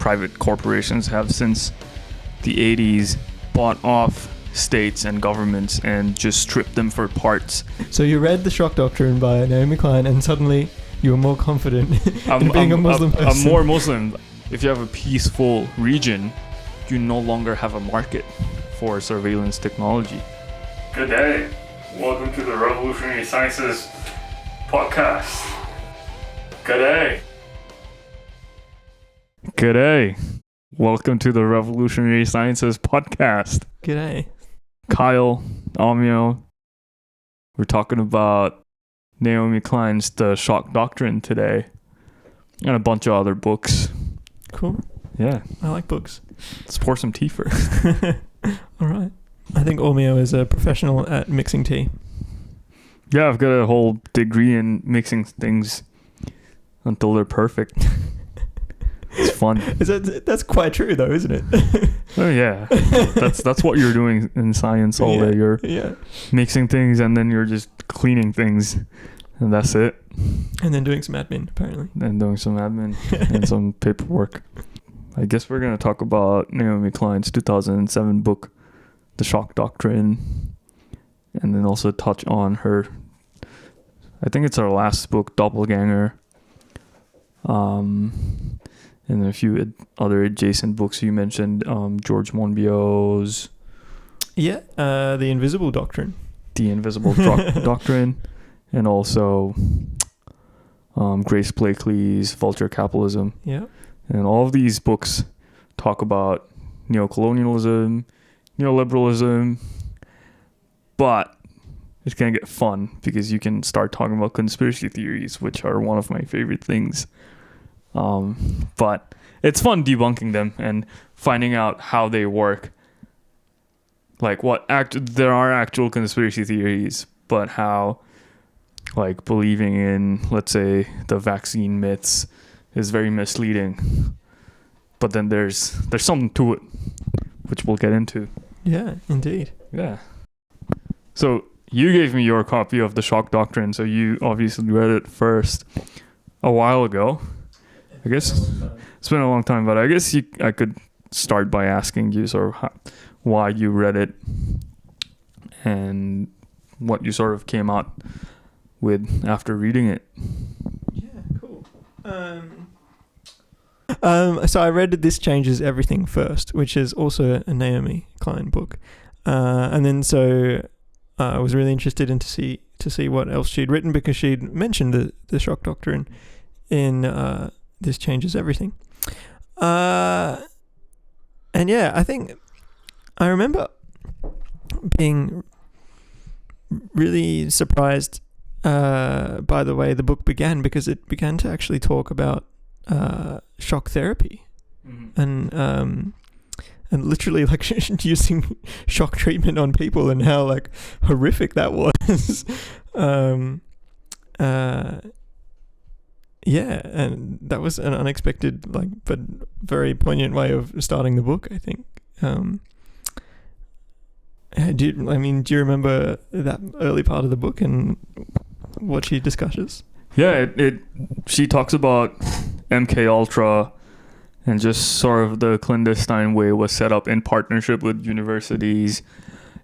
private corporations have since the 80s bought off states and governments and just stripped them for parts. So you read The Shock Doctrine by Naomi Klein and suddenly you were more confident in being a Muslim person. I'm more Muslim. If you have a peaceful region, you no longer have a market for surveillance technology. Good day. Welcome to the Revolutionary Sciences podcast. Good day. Good day. Welcome to the Revolutionary Sciences podcast. G'day. Kyle, Aumio. We're talking about Naomi Klein's The Shock Doctrine today. And a bunch of other books. Cool. Yeah. I like books. Let's pour some tea first. All right. I think Aumio is a professional at mixing tea. Yeah, I've got a whole degree in mixing things until they're perfect. It's fun. That's quite true though, isn't it? Oh yeah. That's what you're doing in science all day. You're mixing things and then you're just cleaning things. And that's it. And then doing some admin, apparently. And doing some admin and some paperwork. I guess we're going to talk about Naomi Klein's 2007 book, The Shock Doctrine. And then also touch on her, I think it's her last book, Doppelganger. And a few other adjacent books you mentioned, George Monbiot's... Yeah, The Invisible Doctrine. The Invisible Doctrine. And also Grace Blakely's Vulture Capitalism. Yeah. And all of these books talk about neocolonialism, neoliberalism, but it can get fun because you can start talking about conspiracy theories, which are one of my favorite things. But it's fun debunking them and finding out how they work. Like there are actual conspiracy theories, but how like believing in, let's say, the vaccine myths is very misleading. But then there's something to it, which we'll get into. Yeah, indeed. Yeah. So you gave me your copy of The Shock Doctrine, so you obviously read it first a while ago. I guess it's been a long time, but I guess I could start by asking you sort of why you read it and what you sort of came out with after reading it. Yeah, cool. So I read This Changes Everything first, which is also a Naomi Klein book. And then so I was really interested to see what else she'd written because she'd mentioned the Shock Doctrine in This Changes Everything. And yeah, I think I remember being really surprised by the way the book began, because it began to actually talk about shock therapy. Mm-hmm. And literally like using shock treatment on people and how like horrific that was. Yeah, and that was an unexpected but very poignant way of starting the book, I think. Do you remember that early part of the book and what she discusses? Yeah, she talks about MK Ultra and just sort of the clandestine way it was set up in partnership with universities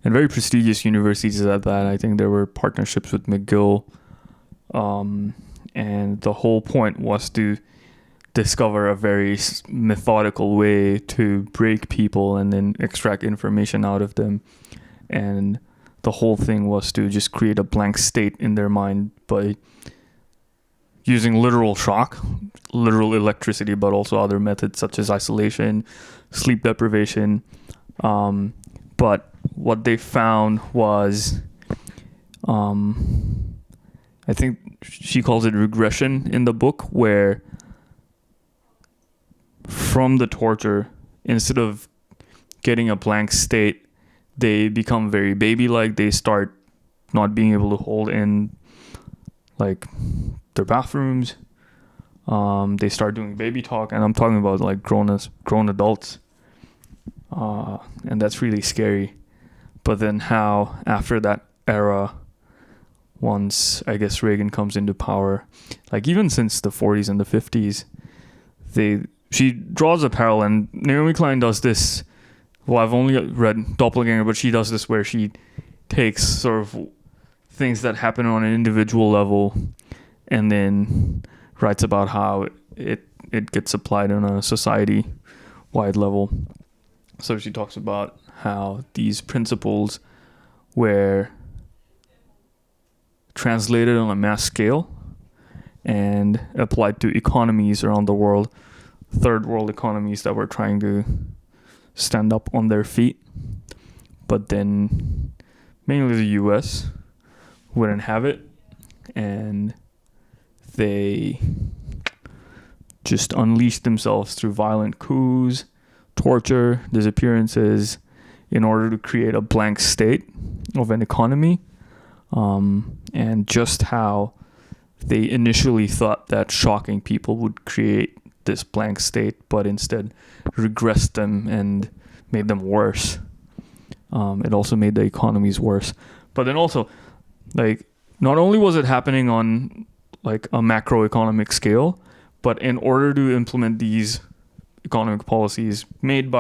and very prestigious universities at that. I think there were partnerships with McGill, and the whole point was to discover a very methodical way to break people and then extract information out of them. And the whole thing was to just create a blank state in their mind by using literal shock, literal electricity, but also other methods such as isolation, sleep deprivation. But what they found was, I think she calls it regression in the book, where from the torture, instead of getting a blank state, they become very baby-like. They start not being able to hold in like their bathrooms. They start doing baby talk, and I'm talking about like grown adults. And that's really scary. But then how after that era, once I guess Reagan comes into power, like even since the 40s and the 50s, she draws a parallel, and Naomi Klein does this. Well, I've only read Doppelganger, but she does this where she takes sort of things that happen on an individual level and then writes about how it gets applied on a society-wide level. So she talks about how these principles were translated on a mass scale and applied to economies around the world, third world economies that were trying to stand up on their feet. But then mainly the US wouldn't have it, and they just unleashed themselves through violent coups, torture, disappearances, in order to create a blank state of an economy. And just how they initially thought that shocking people would create this blank state, but instead regressed them and made them worse. It also made the economies worse. But then also, like, not only was it happening on like a macroeconomic scale, but in order to implement these economic policies designed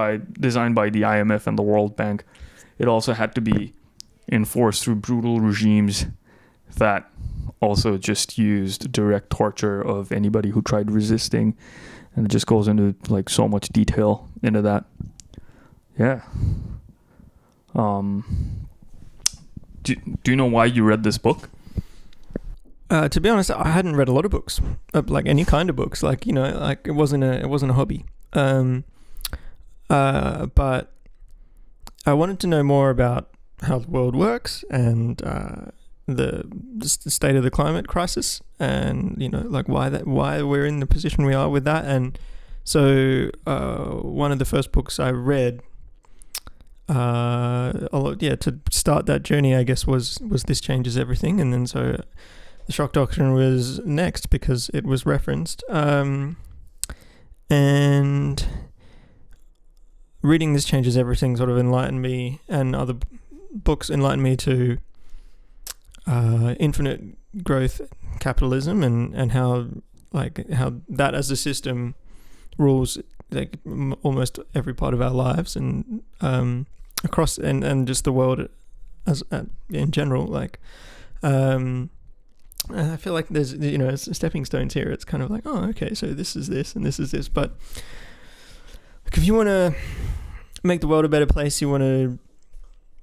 by the IMF and the World Bank, it also had to be enforced through brutal regimes that also just used direct torture of anybody who tried resisting. And it just goes into like so much detail into that. Yeah. Do you know why you read this book? To be honest, I hadn't read a lot of books, like any kind of books. Like, you know, like it wasn't a hobby. But I wanted to know more about how the world works and the state of the climate crisis, and you know, like why we're in the position we are with that. And so one of the first books I read, to start that journey, I guess, was This Changes Everything, and then so the Shock Doctrine was next because it was referenced. And reading This Changes Everything sort of enlightened me, and other books enlightened me to infinite growth capitalism, and how that as a system rules like almost every part of our lives, and across and just the world as in general. Like I feel like there's, you know, stepping stones here. It's kind of like, oh, okay, so this is this and this is this. But like, if you want to make the world a better place, you want to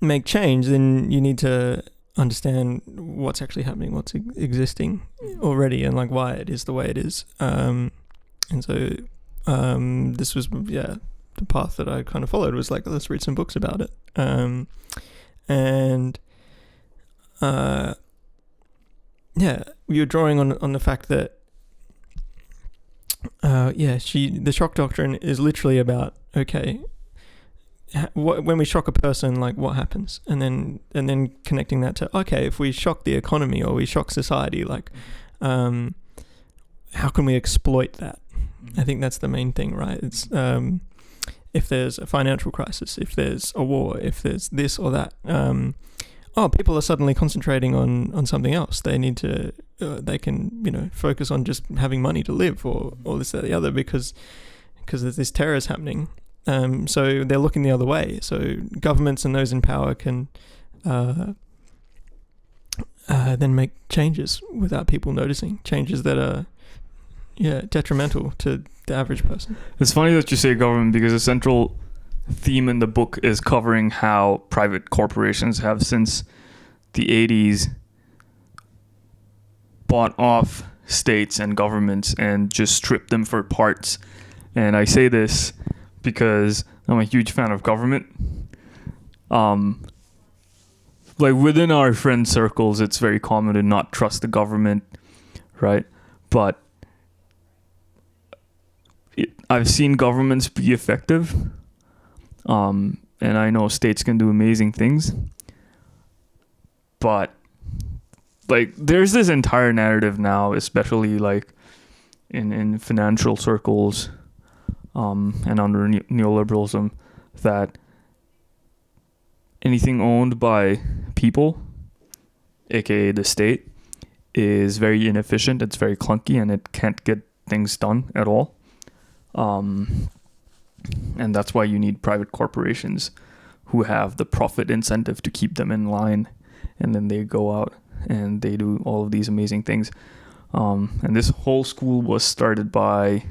make change, then you need to understand what's actually happening, what's existing already, and like why it is the way it is. And so this was, the path that I kind of followed was like, let's read some books about it. You're drawing on the fact that the shock doctrine is literally about, okay, when we shock a person, like what happens, and then connecting that to, okay, if we shock the economy or we shock society, like how can we exploit that? I think that's the main thing, right? It's if there's a financial crisis, if there's a war, if there's this or that, people are suddenly concentrating on something else. They need to, they can, you know, focus on just having money to live, or this, that, the other, because there's this terror is happening. So they're looking the other way. So governments and those in power can then make changes without people noticing, changes that are detrimental to the average person. It's funny that you say government, because a central theme in the book is covering how private corporations have since the 80s bought off states and governments and just stripped them for parts. And I say this because I'm a huge fan of government. Like within our friend circles, it's very common to not trust the government, right? But I've seen governments be effective. And I know states can do amazing things. But like there's this entire narrative now, especially like in financial circles, and under neoliberalism, that anything owned by people, aka the state, is very inefficient, it's very clunky, and it can't get things done at all. And that's why you need private corporations who have the profit incentive to keep them in line, and then they go out and they do all of these amazing things. And this whole school was started by,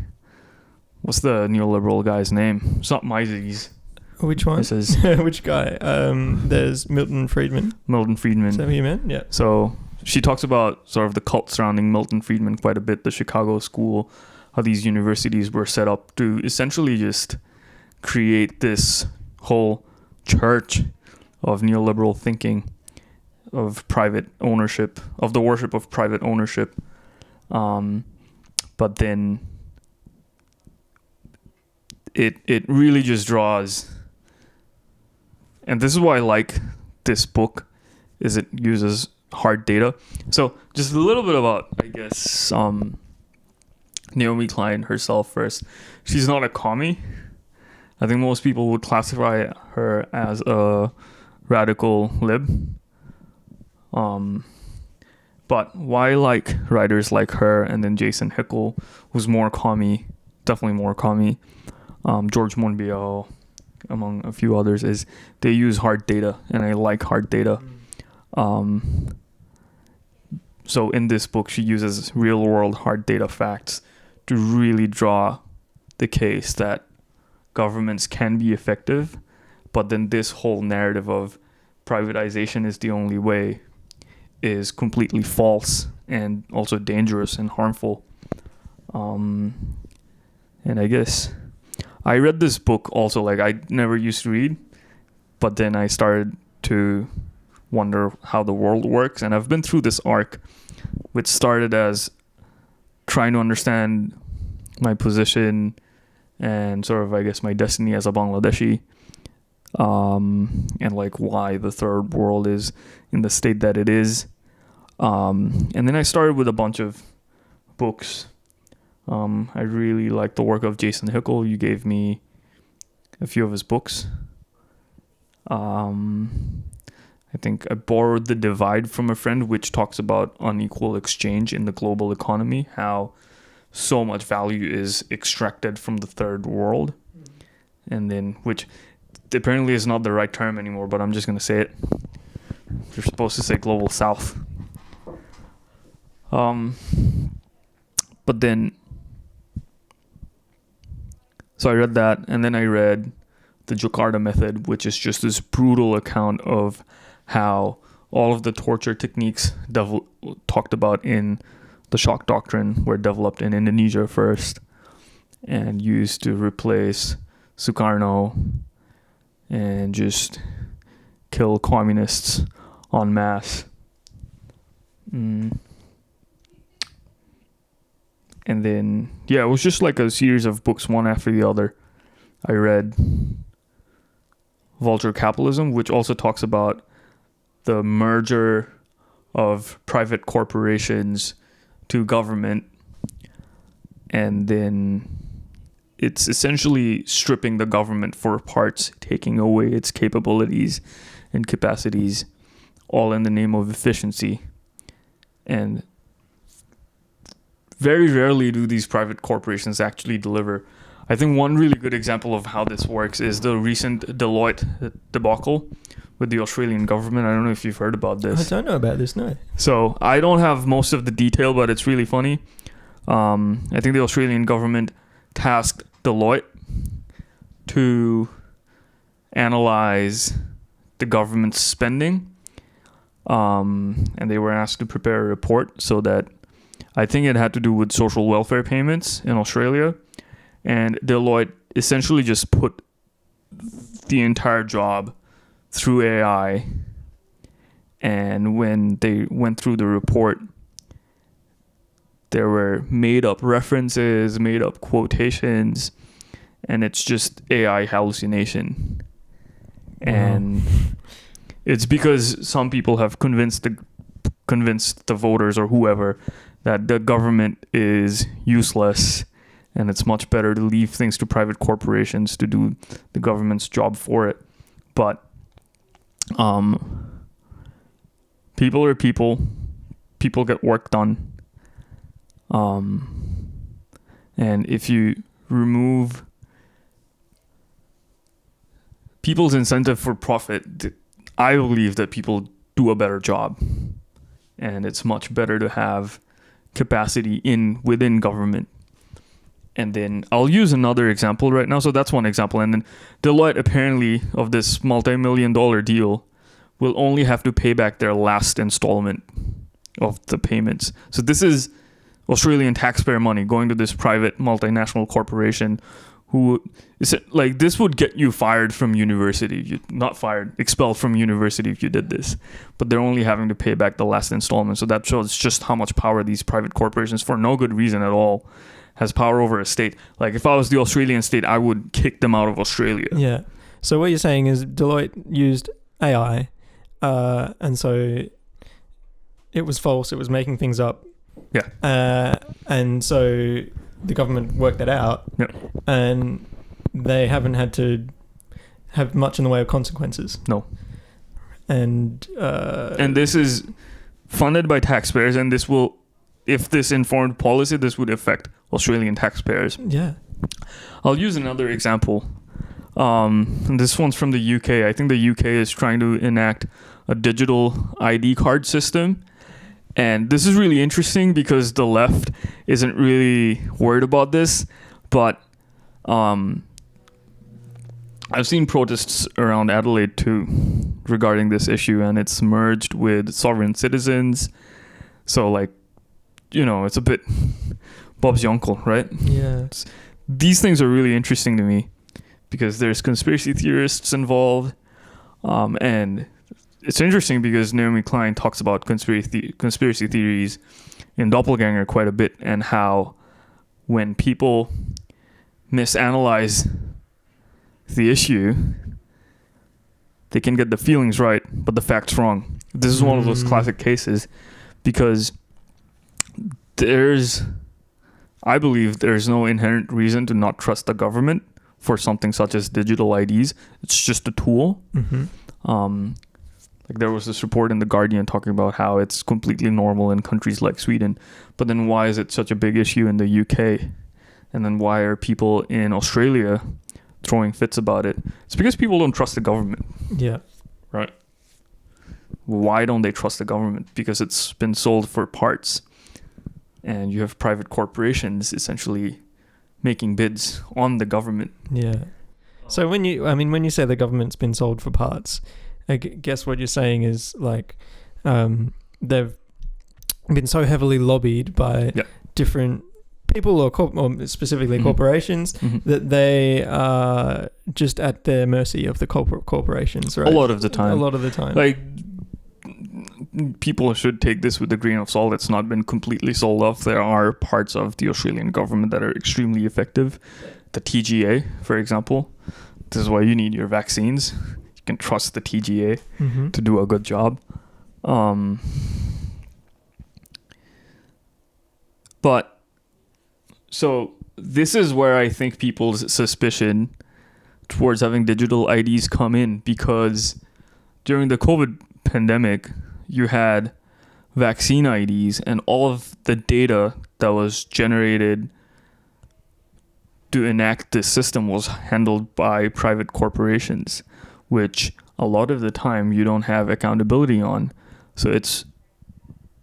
what's the neoliberal guy's name? It's not Mises. Which one? It says Which guy? There's Milton Friedman. Milton Friedman. Is that what you meant? Yeah. So she talks about sort of the cult surrounding Milton Friedman quite a bit, the Chicago school, how these universities were set up to essentially just create this whole church of neoliberal thinking, of private ownership, of the worship of private ownership. But then it really just draws, and this is why I like this book, is it uses hard data. So just a little bit about, I guess, Naomi Klein herself first. She's not a commie. I think most people would classify her as a radical lib. But why I like writers like her, and then Jason Hickel, who's more commie, definitely more commie, George Monbiot, among a few others, is they use hard data, and I like hard data. So in this book, she uses real world hard data facts to really draw the case that governments can be effective, but then this whole narrative of privatization is the only way is completely false and also dangerous and harmful. And I guess I read this book also, like I never used to read, but then I started to wonder how the world works, and I've been through this arc which started as trying to understand my position and sort of, I guess, my destiny as a Bangladeshi, and like why the third world is in the state that it is. And then I started with a bunch of books. I really like the work of Jason Hickel. You gave me a few of his books. I think I borrowed The Divide from a friend, which talks about unequal exchange in the global economy, how so much value is extracted from the third world, and then, which apparently is not the right term anymore, but I'm just going to say it. You're supposed to say global south. But then, so I read that, and then I read The Jakarta Method, which is just this brutal account of how all of the torture techniques talked about in the shock doctrine were developed in Indonesia first and used to replace Sukarno and just kill communists en masse. And then, yeah, it was just like a series of books, one after the other. I read Vulture Capitalism, which also talks about the merger of private corporations to government, and then it's essentially stripping the government for parts, taking away its capabilities and capacities, all in the name of efficiency. And very rarely do these private corporations actually deliver. I think one really good example of how this works is the recent Deloitte debacle with the Australian government. I don't know if you've heard about this. I don't know about this, no. So I don't have most of the detail, but it's really funny. I think the Australian government tasked Deloitte to analyze the government's spending, and they were asked to prepare a report so that, I think it had to do with social welfare payments in Australia, and Deloitte essentially just put the entire job through AI, and when they went through the report, there were made up references, made up quotations, and it's just AI hallucination. Wow. And it's because some people have convinced the voters or whoever that the government is useless and it's much better to leave things to private corporations to do the government's job for it. But people are people. People get work done. And if you remove people's incentive for profit, I believe that people do a better job. And it's much better to have capacity within government. And then I'll use another example right now. So that's one example. And then Deloitte, apparently, of this multi-million-dollar deal, will only have to pay back their last installment of the payments. So this is Australian taxpayer money going to this private multinational corporation who is like, this would get you fired from university. Not fired, expelled from university if you did this. But they're only having to pay back the last installment. So that shows just how much power these private corporations, for no good reason at all, has power over a state. Like, if I was the Australian state, I would kick them out of Australia. Yeah. So what you're saying is Deloitte used AI, and so it was false. It was making things up. Yeah. And so the government worked that out. Yeah. And they haven't had to have much in the way of consequences. No. And this is funded by taxpayers, and this will, if this informed policy, this would affect Australian taxpayers. Yeah. I'll use another example. And this one's from the UK. I think the UK is trying to enact a digital ID card system. And this is really interesting because the left isn't really worried about this. But I've seen protests around Adelaide too regarding this issue, and it's merged with sovereign citizens. So, like, you know, it's a bit Bob's your uncle, right? Yeah. These things are really interesting to me because there's conspiracy theorists involved. And it's interesting because Naomi Klein talks about conspiracy theories in Doppelganger quite a bit, and how when people misanalyze the issue, they can get the feelings right, but the facts wrong. This is one of those classic cases because I believe there's no inherent reason to not trust the government for something such as digital IDs. It's just a tool. Mm-hmm. Like, there was this report in The Guardian talking about how it's completely normal in countries like Sweden. But then why is it such a big issue in the UK? And then why are people in Australia throwing fits about it? It's because people don't trust the government. Yeah. Right. Why don't they trust the government? Because it's been sold for parts. And you have private corporations essentially making bids on the government. Yeah. So when you say the government's been sold for parts, I guess what you're saying is, like, they've been so heavily lobbied by different people or specifically corporations that they are just at their mercy of the corporations, right? A lot of the time. Like, people should take this with a grain of salt. It's not been completely sold off. There are parts of the Australian government that are extremely effective. The TGA, for example. This is why you need your vaccines. You can trust the TGA to do a good job. But so this is where I think people's suspicion towards having digital IDs come in, because during the COVID pandemic, you had vaccine IDs, and all of the data that was generated to enact this system was handled by private corporations, which a lot of the time you don't have accountability on. So it's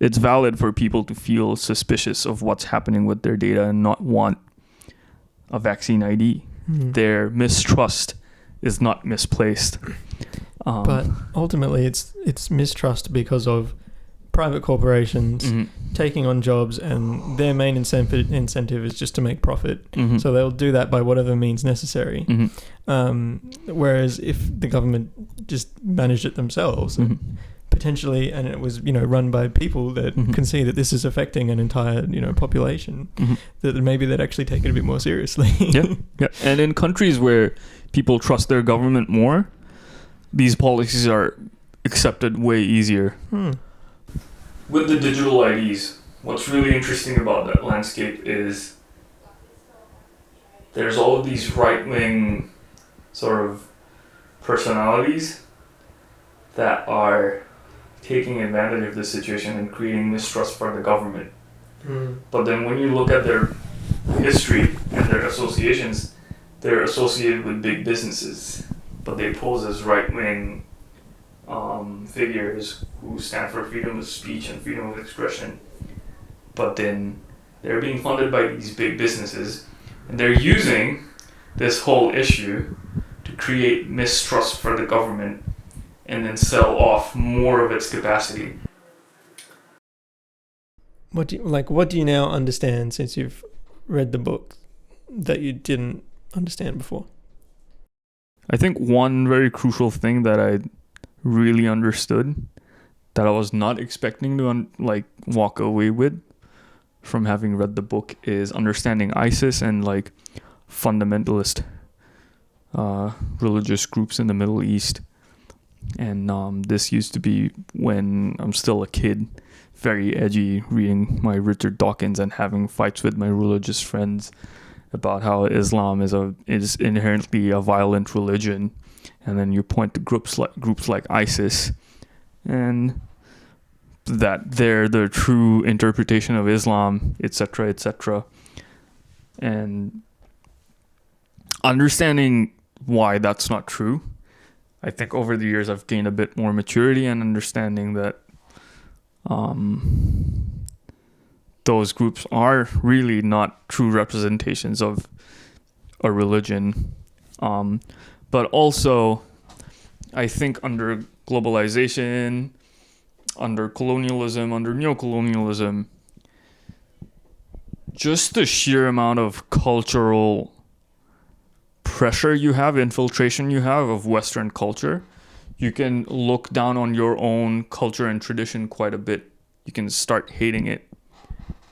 valid for people to feel suspicious of what's happening with their data and not want a vaccine ID. Their mistrust is not misplaced. But ultimately, it's mistrust because of private corporations taking on jobs, and their main incentive is just to make profit. So they'll do that by whatever means necessary. Whereas if the government just managed it themselves, potentially, and it was, run by people that can see that this is affecting an entire, population, that maybe they'd actually take it a bit more seriously. Yeah. And in countries where people trust their government more, these policies are accepted way easier. With the digital IDs, what's really interesting about that landscape is there's all of these right-wing sort of personalities that are taking advantage of the situation and creating mistrust for the government. But then when you look at their history and their associations, they're associated with big businesses, but they pose as right-wing figures who stand for freedom of speech and freedom of expression. But then they're being funded by these big businesses, and they're using this whole issue to create mistrust for the government and then sell off more of its capacity. What do you now understand since you've read the book that you didn't understand before? I think one very crucial thing that I really understood that I was not expecting to walk away with from having read the book is understanding ISIS and like fundamentalist religious groups in the Middle East. And this used to be when I'm still a kid, very edgy, reading my Richard Dawkins and having fights with my religious friends about how Islam is inherently a violent religion, and then you point to groups like ISIS, and that they're the true interpretation of Islam, etc., etc. And understanding why that's not true, I think over the years I've gained a bit more maturity and understanding that those groups are really not true representations of a religion. But also, I think under globalization, under colonialism, under neocolonialism, just the sheer amount of cultural pressure you have, infiltration you have of Western culture, you can look down on your own culture and tradition quite a bit. You can start hating it.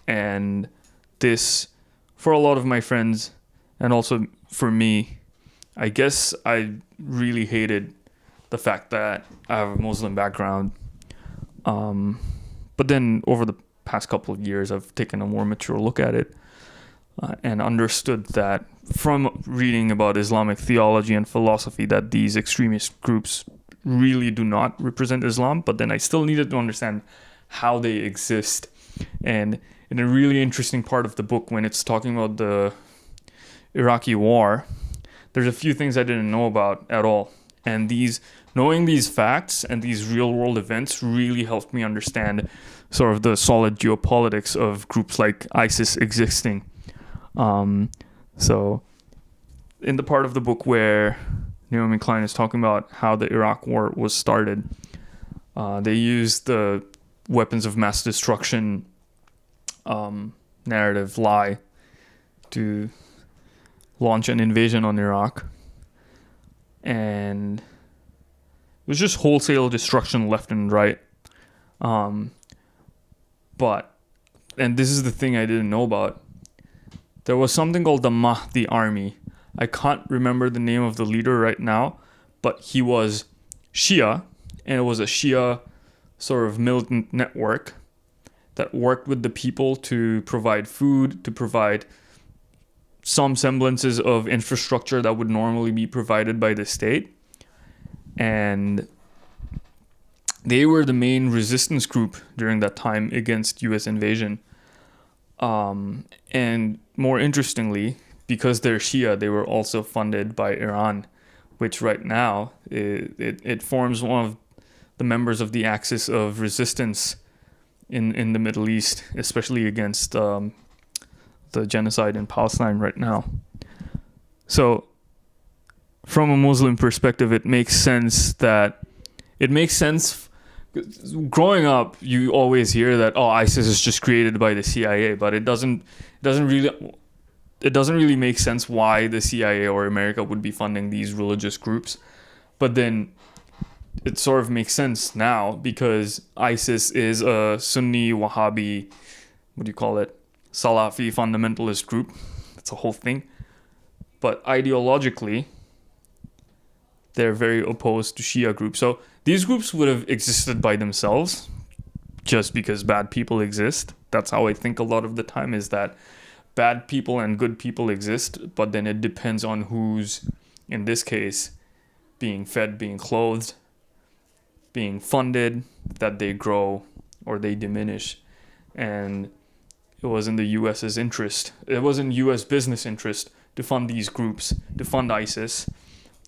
And this, for a lot of my friends, and also for me, I guess I really hated the fact that I have a Muslim background. But then over the past couple of years, I've taken a more mature look at it and understood that from reading about Islamic theology and philosophy that these extremist groups really do not represent Islam, but then I still needed to understand how they exist. And in a really interesting part of the book, when it's talking about the Iraqi war, there's a few things I didn't know about at all. And knowing these facts and these real world events really helped me understand sort of the solid geopolitics of groups like ISIS existing. So in the part of the book where Naomi Klein is talking about how the Iraq war was started, they used the weapons of mass destruction narrative lie to launch an invasion on Iraq. And it was just wholesale destruction left and right. And this is the thing I didn't know about. There was something called the Mahdi Army. I can't remember the name of the leader right now, but he was Shia, and it was a Shia sort of militant network that worked with the people to provide food, to provide some semblances of infrastructure that would normally be provided by the state. And they were the main resistance group during that time against US invasion. And more interestingly, because they're Shia, they were also funded by Iran, which right now it forms one of the members of the axis of resistance in the Middle East, especially against the genocide in Palestine right now. So from a Muslim perspective, it makes sense. Growing up, you always hear that ISIS is just created by the CIA, but it doesn't really make sense why the CIA or America would be funding these religious groups. But then it sort of makes sense now because ISIS is a Sunni Wahhabi, Salafi fundamentalist group. It's a whole thing. But ideologically, they're very opposed to Shia groups. So these groups would have existed by themselves just because bad people exist. That's how I think a lot of the time, is that bad people and good people exist, but then it depends on who's, in this case, being fed, being clothed, being funded, that they grow or they diminish. And it was in the US's interest. It was in US business interest to fund these groups, to fund ISIS,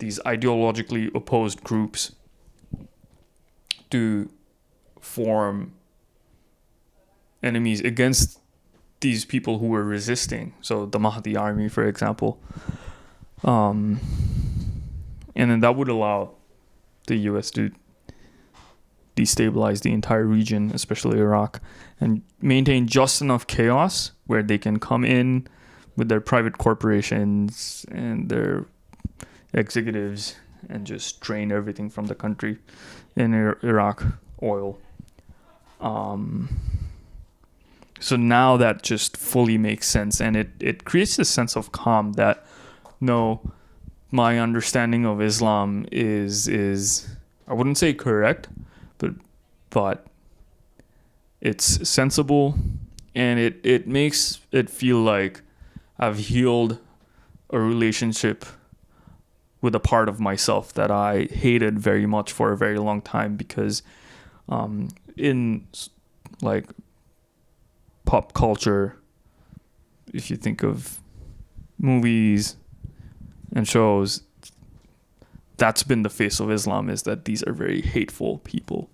these ideologically opposed groups, to form enemies against these people who were resisting. So the Mahdi army, for example. And then that would allow the US to destabilize the entire region, especially Iraq, and maintain just enough chaos where they can come in with their private corporations and their executives and just drain everything from the country. In Iraq, oil. So now that just fully makes sense, and it creates this sense of calm that, no, my understanding of Islam is I wouldn't say correct, but it's sensible, and it makes it feel like I've healed a relationship with a part of myself that I hated very much for a very long time, because in like pop culture, if you think of movies and shows, that's been the face of Islam, is that these are very hateful people.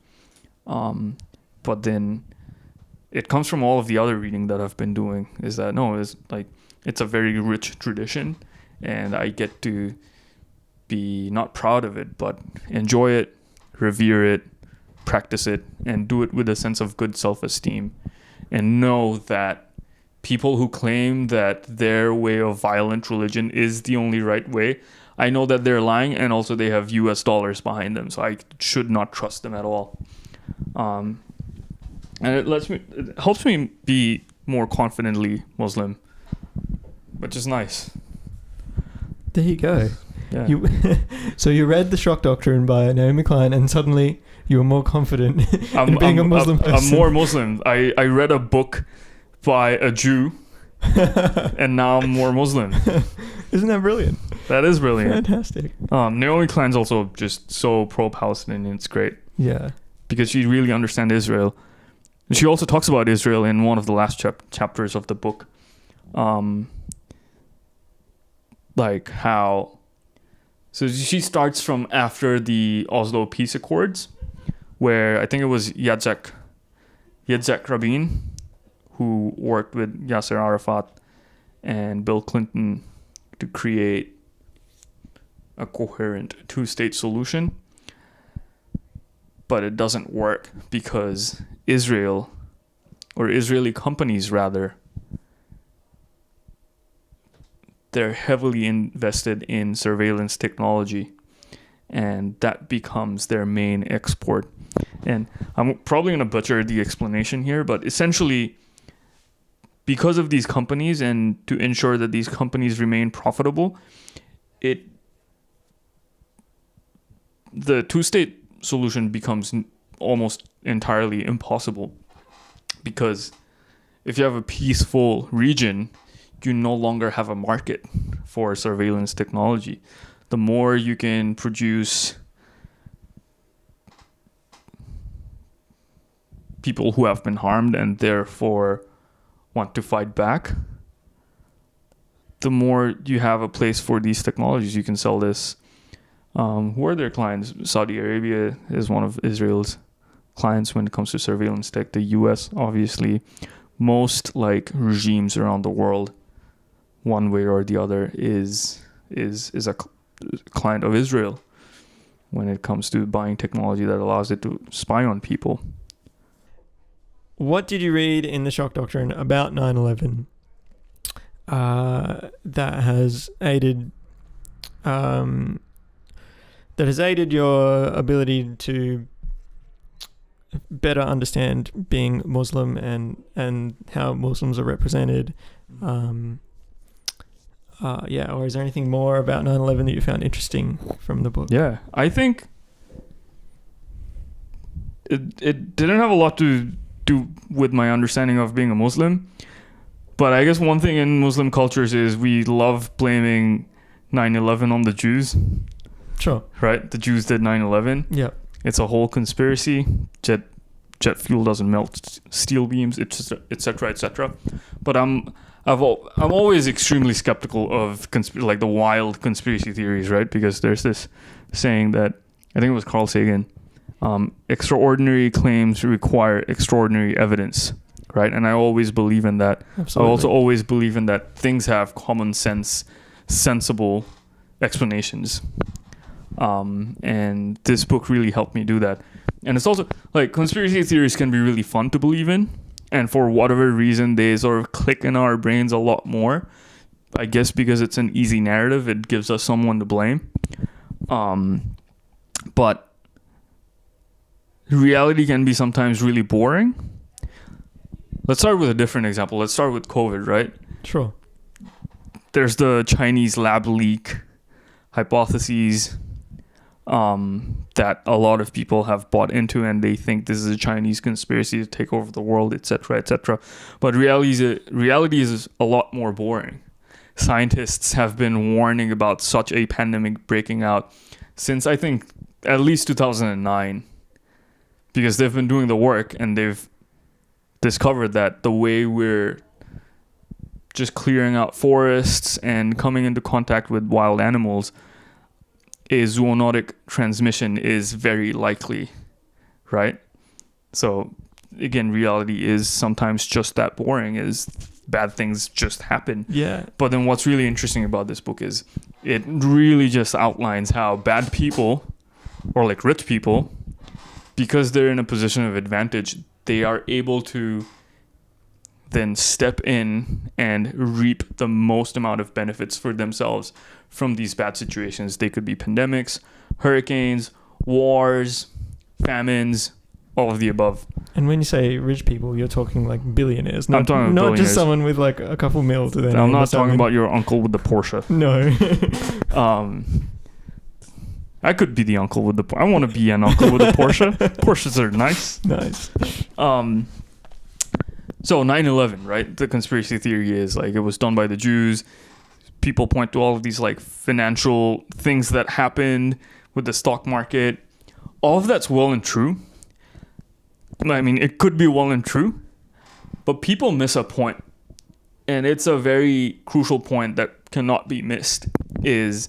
But then it comes from all of the other reading that I've been doing, is that no, it's like it's a very rich tradition, and I get to be not proud of it, but enjoy it, revere it, practice it, and do it with a sense of good self-esteem, and know that people who claim that their way of violent religion is the only right way, I know that they're lying, and also they have US dollars behind them, so I should not trust them at all. And it helps me be more confidently Muslim, which is nice. There you go. Yeah. So you read The Shock Doctrine by Naomi Klein, and suddenly you were more confident in being a Muslim person. I'm more Muslim. I read a book by a Jew, and now I'm more Muslim. Isn't that brilliant? That is brilliant. Fantastic. Naomi Klein's also just so pro-Palestinian. It's great. Yeah. Because she really understands Israel. And she also talks about Israel in one of the last chapters of the book. Like how... So she starts from after the Oslo Peace Accords, where I think it was Yitzhak Rabin, who worked with Yasser Arafat and Bill Clinton to create a coherent two-state solution. But it doesn't work because Israel, or Israeli companies rather, they're heavily invested in surveillance technology, and that becomes their main export. And I'm probably going to butcher the explanation here, but essentially, because of these companies and to ensure that these companies remain profitable, the two-state solution becomes almost entirely impossible, because if you have a peaceful region, you no longer have a market for surveillance technology. The more you can produce people who have been harmed and therefore want to fight back, the more you have a place for these technologies. You can sell this. Who are their clients? Saudi Arabia is one of Israel's clients when it comes to surveillance tech. The US, obviously. Most like regimes around the world, one way or the other, is a client of Israel when it comes to buying technology that allows it to spy on people. What did you read in The Shock Doctrine about 9/11 that has aided your ability to better understand being Muslim and how Muslims are represented? Or is there anything more about 9/11 that you found interesting from the book? Yeah, I think it didn't have a lot to do with my understanding of being a Muslim, but I guess one thing in Muslim cultures is we love blaming 9/11 on the Jews. Sure. Right? The Jews did 9/11. Yeah. It's a whole conspiracy that jet fuel doesn't melt steel beams, etc., etc. But I'm always extremely skeptical of like the wild conspiracy theories, right? Because there's this saying that I think it was Carl Sagan, extraordinary claims require extraordinary evidence, right? And I always believe in that. Absolutely. I also always believe in that things have common sense, sensible explanations. And this book really helped me do that. And it's also like conspiracy theories can be really fun to believe in, and for whatever reason they sort of click in our brains a lot more. I guess because it's an easy narrative, it gives us someone to blame. But reality can be sometimes really boring. Let's start with a different example. Let's start with COVID, right? Sure. There's the Chinese lab leak hypotheses that a lot of people have bought into, and they think this is a Chinese conspiracy to take over the world, etc., etc. But reality is a lot more boring. Scientists have been warning about such a pandemic breaking out since, I think, at least 2009, because they've been doing the work and they've discovered that the way we're just clearing out forests and coming into contact with wild animals, a zoonotic transmission is very likely, right? So again, reality is sometimes just that boring, is bad things just happen. Yeah. But then what's really interesting about this book is it really just outlines how bad people, or like rich people, because they're in a position of advantage, they are able to then step in and reap the most amount of benefits for themselves from these bad situations. They could be pandemics, hurricanes, wars, famines, all of the above. And when you say rich people, you're talking like billionaires, I'm talking about not billionaires. just someone with like a couple mil to their I'm name or not talking something. about your uncle with the Porsche. No. I could be the uncle with the... I want to be an uncle with a Porsche. Porsches are nice. Nice. So 9/11, right? The conspiracy theory is like it was done by the Jews. People point to all of these like financial things that happened with the stock market. All of that's well and true. I mean, it could be well and true, but people miss a point, and it's a very crucial point that cannot be missed. Is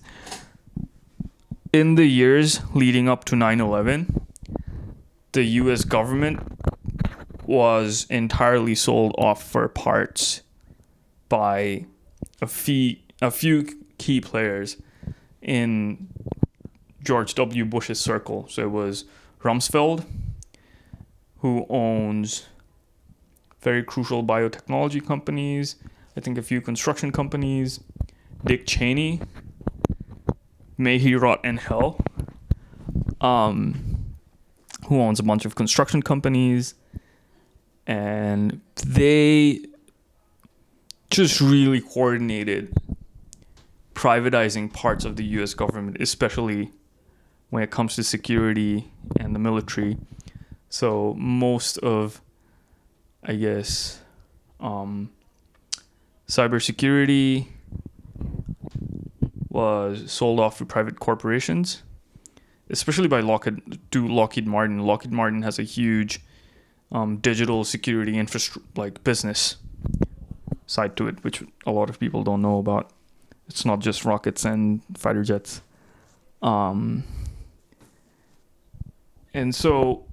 in the years leading up to 9/11, the U.S. government was entirely sold off for parts by a few key players in George W. Bush's circle. So it was Rumsfeld, who owns very crucial biotechnology companies, I think a few construction companies, Dick Cheney, may he rot in hell, who owns a bunch of construction companies, and they just really coordinated privatizing parts of the U.S. government, especially when it comes to security and the military. So most of, I guess, cybersecurity was sold off to private corporations, especially by Lockheed Martin. Lockheed Martin has a huge digital security business side to it, which a lot of people don't know about. It's not just rockets and fighter jets. And so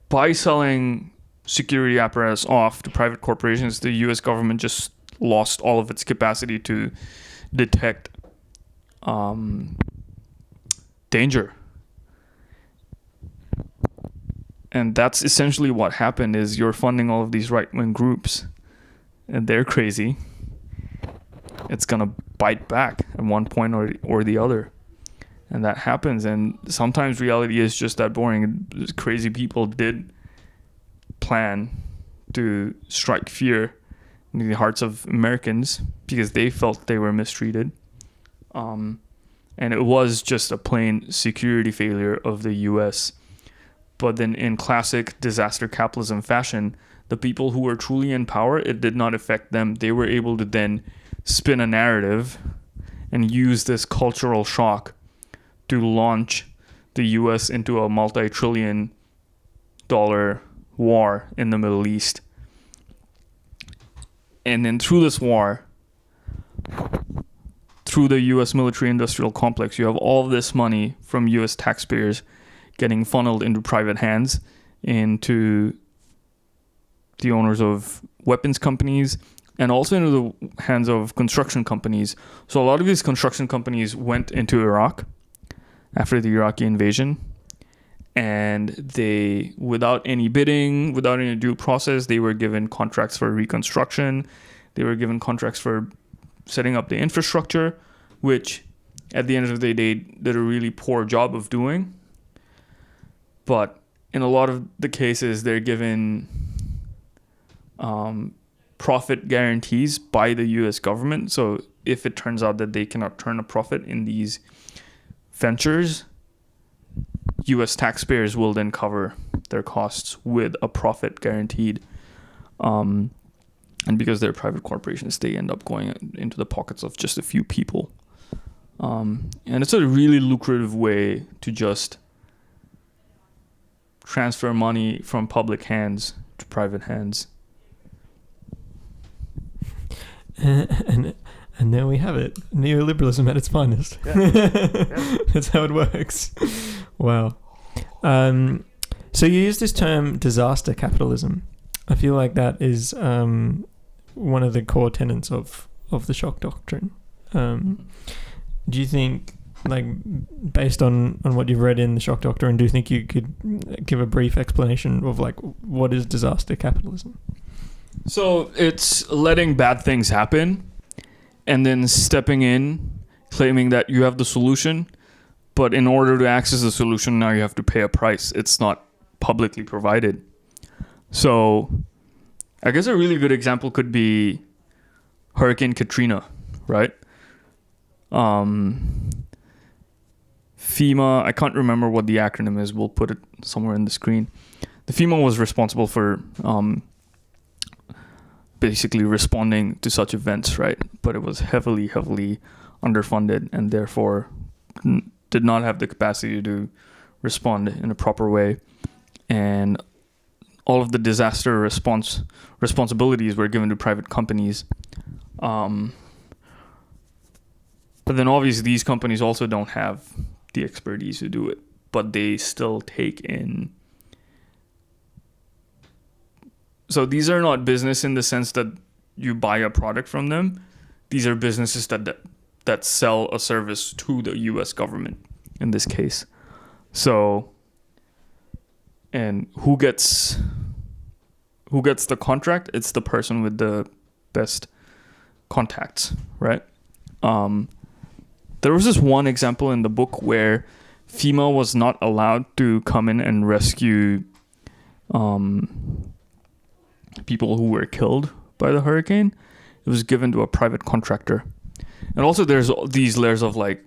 by selling security apparatus off to private corporations, the U.S. government just lost all of its capacity to detect danger. And that's essentially what happened. Is you're funding all of these right-wing groups, and they're crazy. It's gonna bite back at one point or the other, and that happens. And sometimes reality is just that boring. Crazy people did plan to strike fear in the hearts of Americans because they felt they were mistreated, and it was just a plain security failure of the U.S. But then in classic disaster capitalism fashion, the people who were truly in power, it did not affect them. They were able to then spin a narrative and use this cultural shock to launch the U.S. into a multi-trillion war in the Middle East. And then through this war, through the U.S. military-industrial complex, you have all of this money from U.S. taxpayers getting funneled into private hands, into the owners of weapons companies, and also into the hands of construction companies. So a lot of these construction companies went into Iraq after the Iraqi invasion, and they, without any bidding, without any due process, they were given contracts for reconstruction. They were given contracts for setting up the infrastructure, which at the end of the day, they did a really poor job of doing. But in a lot of the cases, they're given profit guarantees by the U.S. government. So if it turns out that they cannot turn a profit in these ventures, U.S. taxpayers will then cover their costs with a profit guaranteed. And because they're private corporations, they end up going into the pockets of just a few people. And it's a really lucrative way to just transfer money from public hands to private hands. And there we have it. Neoliberalism at its finest. Yeah. That's how it works. Wow. So you use this term disaster capitalism. I feel like that is one of the core tenets of the shock doctrine. Do you think, like, based on what you've read in the shock doctrine, do you think you could give a brief explanation of, like, what is disaster capitalism? So it's letting bad things happen and then stepping in, claiming that you have the solution, but in order to access the solution, now you have to pay a price. It's not publicly provided. So I guess a really good example could be Hurricane Katrina, right? FEMA, I can't remember what the acronym is. We'll put it somewhere in the screen. The FEMA was responsible for basically responding to such events, right? But it was heavily underfunded and therefore did not have the capacity to respond in a proper way. And all of the disaster responsibilities were given to private companies. But then obviously these companies also don't have the expertise to do it, but they still take in. So these are not business in the sense that you buy a product from them. These are businesses that sell a service to the U.S. government in this case. So, and who gets the contract? It's the person with the best contacts, right? There was this one example in the book where FEMA was not allowed to come in and rescue people who were killed by the hurricane. It was given to a private contractor. And also there's these layers of like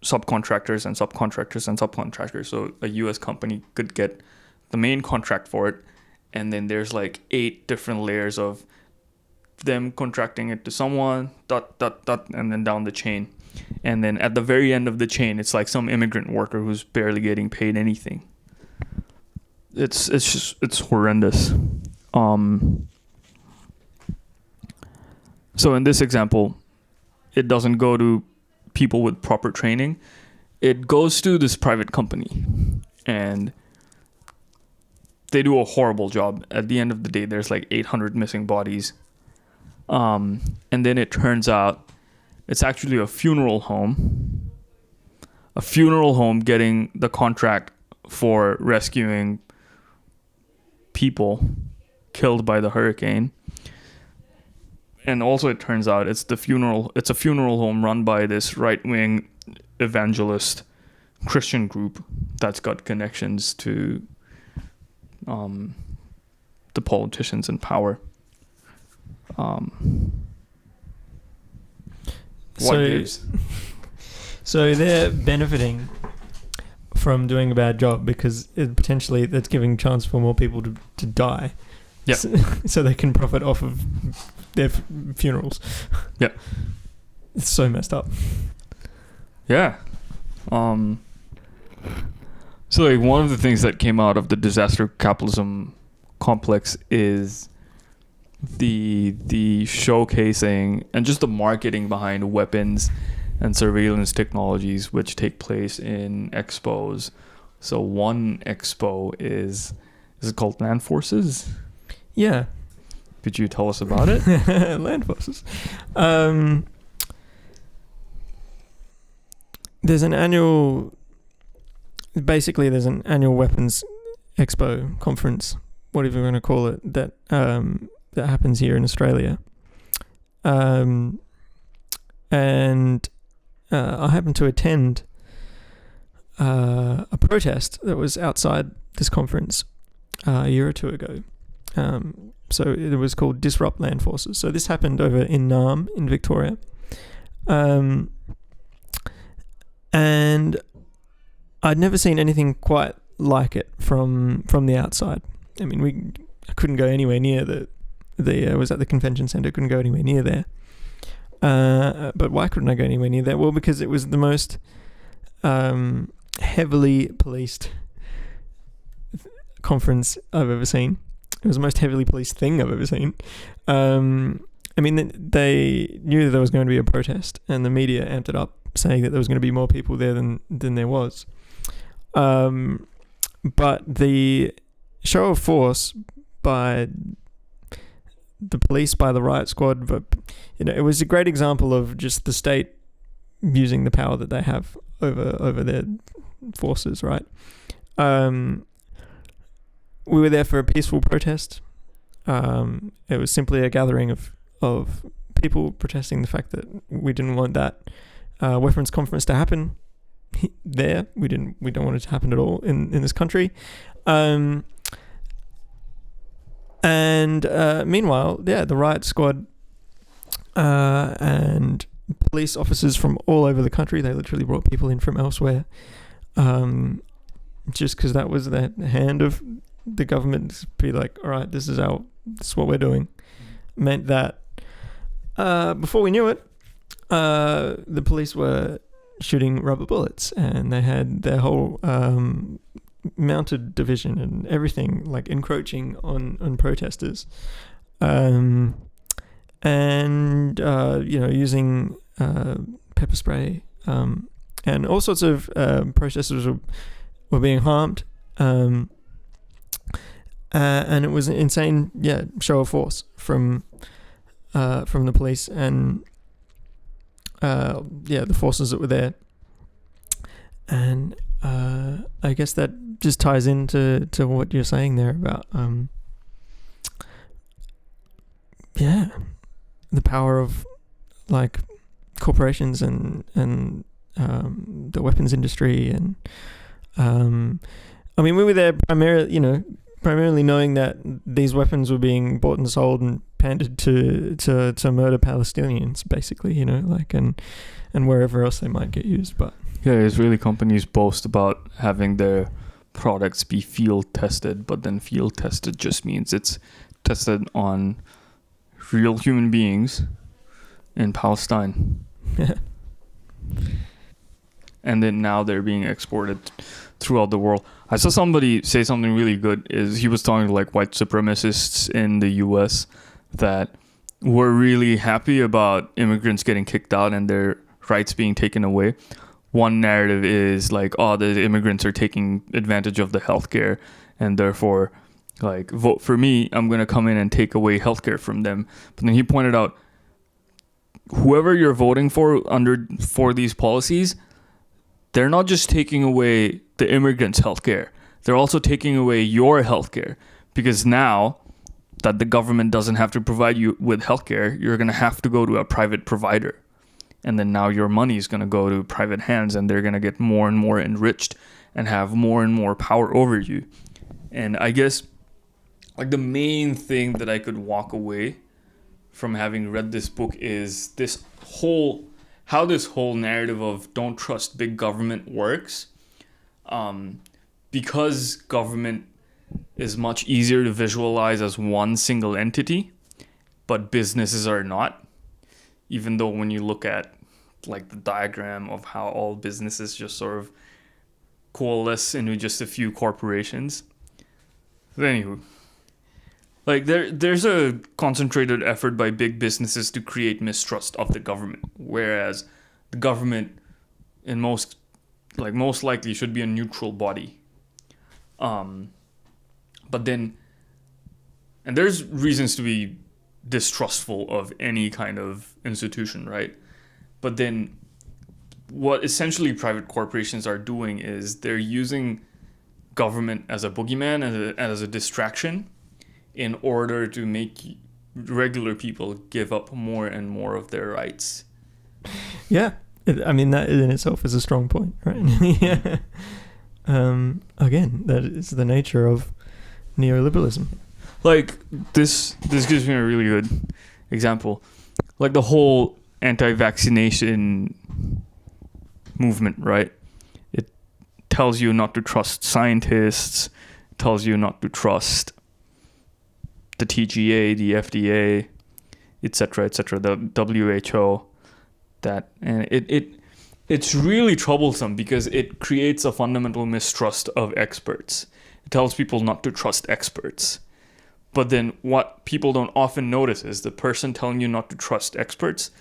subcontractors and subcontractors and subcontractors. So a US company could get the main contract for it. And then there's like 8 different layers of them contracting it to someone, and then down the chain. And then at the very end of the chain, it's like some immigrant worker who's barely getting paid anything. It's horrendous. So in this example, it doesn't go to people with proper training. It goes to this private company, and they do a horrible job. At the end of the day, there's like 800 missing bodies. And then it turns out it's actually a funeral home getting the contract for rescuing people killed by the hurricane. And also it turns out it's a funeral home run by this right-wing evangelist Christian group that's got connections to the politicians in power. So they're benefiting from doing a bad job because potentially that's giving chance for more people to die. Yeah. So they can profit off of their funerals. Yeah. It's so messed up. Yeah. So like one of the things that came out of the disaster capitalism complex is the showcasing and just the marketing behind weapons and surveillance technologies which take place in expos. So one expo is it called Land Forces? Yeah. Could you tell us about it? Land Forces. There's an annual weapons expo conference, whatever you want to call it, that happens here in Australia. And I happened to attend a protest that was outside this conference a year or two ago. So it was called Disrupt Land Forces. So this happened over in Naarm in Victoria. And I'd never seen anything quite like it from the outside. I mean, I couldn't go anywhere near was at the convention centre, couldn't go anywhere near there. But why couldn't I go anywhere near there? Well, because it was the most heavily policed conference I've ever seen. It was the most heavily policed thing I've ever seen. I mean, they knew that there was going to be a protest, and the media amped it up, saying that there was going to be more people there than there was. But the show of force by the police, by the riot squad, but it was a great example of just the state using the power that they have over their forces, right? We were there for a peaceful protest. It was simply a gathering of people protesting the fact that we didn't want that weapons conference to happen there. We don't want it to happen at all in this country. And meanwhile, the riot squad and police officers from all over the country, they literally brought people in from elsewhere, just because that was the hand of the government to be like, all right, this is what we're doing. Meant that before we knew it, the police were shooting rubber bullets, and they had their whole mounted division and everything like encroaching on protesters, and using pepper spray, and all sorts of protesters were being harmed, and it was an insane show of force from the police and the forces that were there. And I guess that just ties into what you're saying there about the power of like corporations and the weapons industry. And I mean, we were there primarily knowing that these weapons were being bought and sold and pandered to murder Palestinians, basically, and wherever else they might get used. But Israeli companies boast about having their products be field tested, but then field tested just means it's tested on real human beings in Palestine. Yeah. And then now they're being exported throughout the world. I saw somebody say something really good. Is he was talking to like white supremacists in the US that were really happy about immigrants getting kicked out and their rights being taken away. One narrative is like, oh, the immigrants are taking advantage of the healthcare, and therefore, like, vote for me, I'm going to come in and take away healthcare from them. But then he pointed out, whoever you're voting for these policies, they're not just taking away the immigrants' healthcare. They're also taking away your healthcare, because now that the government doesn't have to provide you with healthcare, you're going to have to go to a private provider. And then now your money is going to go to private hands, and they're going to get more and more enriched and have more and more power over you. And I guess like the main thing that I could walk away from having read this book is how this whole narrative of don't trust big government works. Because government is much easier to visualize as one single entity, but businesses are not. Even though when you look at like the diagram of how all businesses just sort of coalesce into just a few corporations. But anywho, like there's a concentrated effort by big businesses to create mistrust of the government, whereas the government in most likely should be a neutral body. But then, and there's reasons to be distrustful of any kind of institution, right? But then what essentially private corporations are doing is they're using government as a boogeyman, as a distraction, in order to make regular people give up more and more of their rights. Yeah. I mean, that in itself is a strong point, right? Yeah. Again, that is the nature of neoliberalism. Like, this gives me a really good example. Like, the whole anti-vaccination movement, right? It tells you not to trust scientists, tells you not to trust the TGA, the FDA, etc., the WHO. And it's really troublesome because it creates a fundamental mistrust of experts. It tells people not to trust experts. But then what people don't often notice is the person telling you not to trust experts,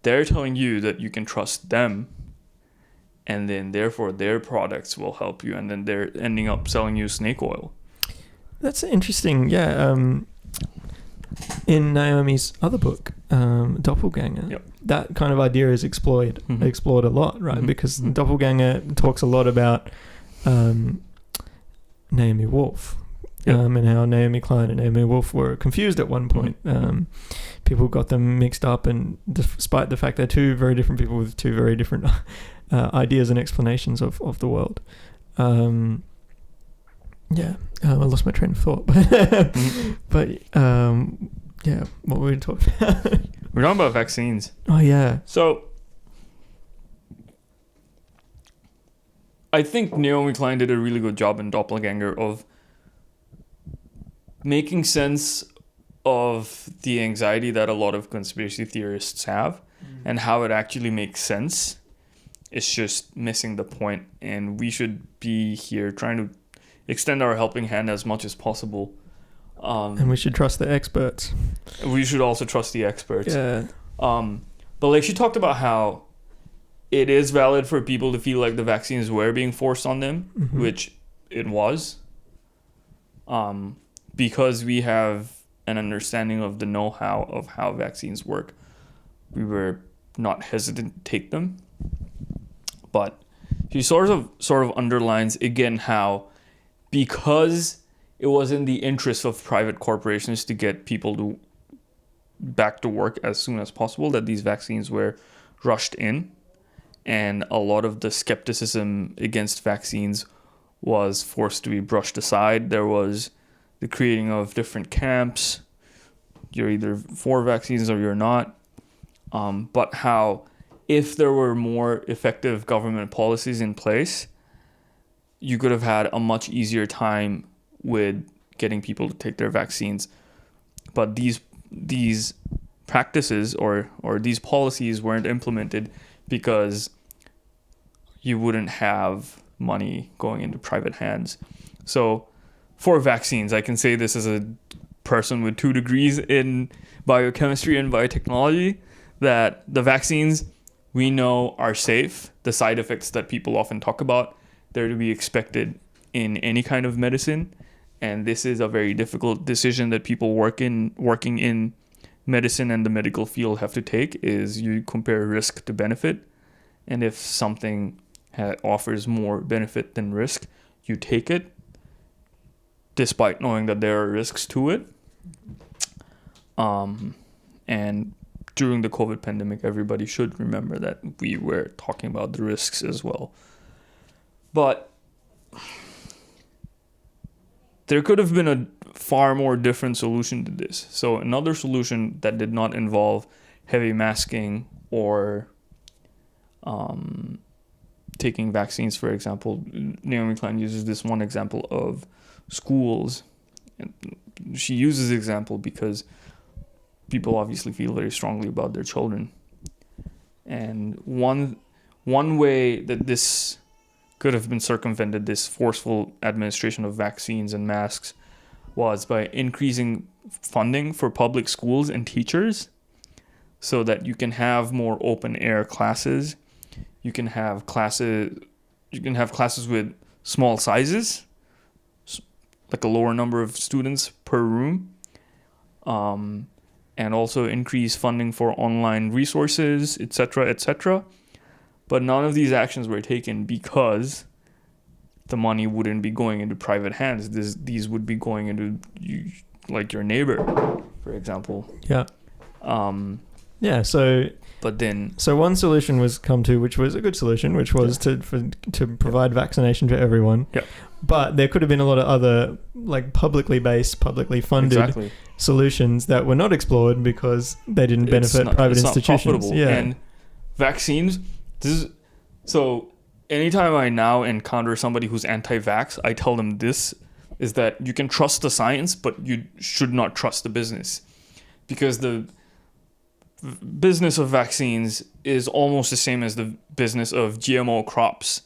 they're telling you that you can trust them, and then therefore their products will help you, and then they're ending up selling you snake oil. That's interesting. Yeah. In Naomi's other book, Doppelganger, Yep. that kind of idea is explored a lot, right? Mm-hmm. Because Doppelganger talks a lot about Naomi Wolf. Yep. And how Naomi Klein and Naomi Wolf were confused at one point. People got them mixed up, and despite the fact they're two very different people with two very different ideas and explanations of the world. I lost my train of thought. But yeah, what were we talking about? We're talking about vaccines. Oh, yeah. So, I think Naomi Klein did a really good job in Doppelganger of making sense of the anxiety that a lot of conspiracy theorists have and how it actually makes sense. It's just missing the point, and we should be here trying to extend our helping hand as much as possible. And we should trust the experts. We should also trust the experts. Yeah. But like she talked about how it is valid for people to feel like the vaccines were being forced on them, which it was. Because we have an understanding of the know-how of how vaccines work, we were not hesitant to take them. But she sort of underlines again how, because it was in the interest of private corporations to get people back to work as soon as possible, that these vaccines were rushed in, and a lot of the skepticism against vaccines was forced to be brushed aside. There was the creating of different camps. You're either for vaccines or you're not. But how, if there were more effective government policies in place, you could have had a much easier time with getting people to take their vaccines. But these practices or these policies weren't implemented because you wouldn't have money going into private hands. So for vaccines, I can say this as a person with 2 degrees in biochemistry and biotechnology, that the vaccines we know are safe. The side effects that people often talk about, they're to be expected in any kind of medicine. And this is a very difficult decision that people working in medicine and the medical field have to take, is you compare risk to benefit. And if something offers more benefit than risk, you take it, despite knowing that there are risks to it. And during the COVID pandemic, everybody should remember that we were talking about the risks as well. But there could have been a far more different solution to this. So another solution that did not involve heavy masking or taking vaccines, for example. Naomi Klein uses this one example of schools. And she uses the example because people obviously feel very strongly about their children. And one way that this could have been circumvented, this forceful administration of vaccines and masks, was by increasing funding for public schools and teachers so that you can have more open air classes. You can have classes with small sizes, like a lower number of students per room. And also increase funding for online resources, etc., etc. But none of these actions were taken because the money wouldn't be going into private hands. These would be going into like your neighbor, for example. Yeah. Yeah. But then, so one solution was come to, which was a good solution, which was to provide vaccination to everyone. Yeah. But there could have been a lot of other like publicly based, publicly funded solutions that were not explored because they didn't benefit private institutions. Yeah. And vaccines. So anytime I now encounter somebody who's anti-vax, I tell them this is that you can trust the science, but you should not trust the business, because the business of vaccines is almost the same as the business of GMO crops.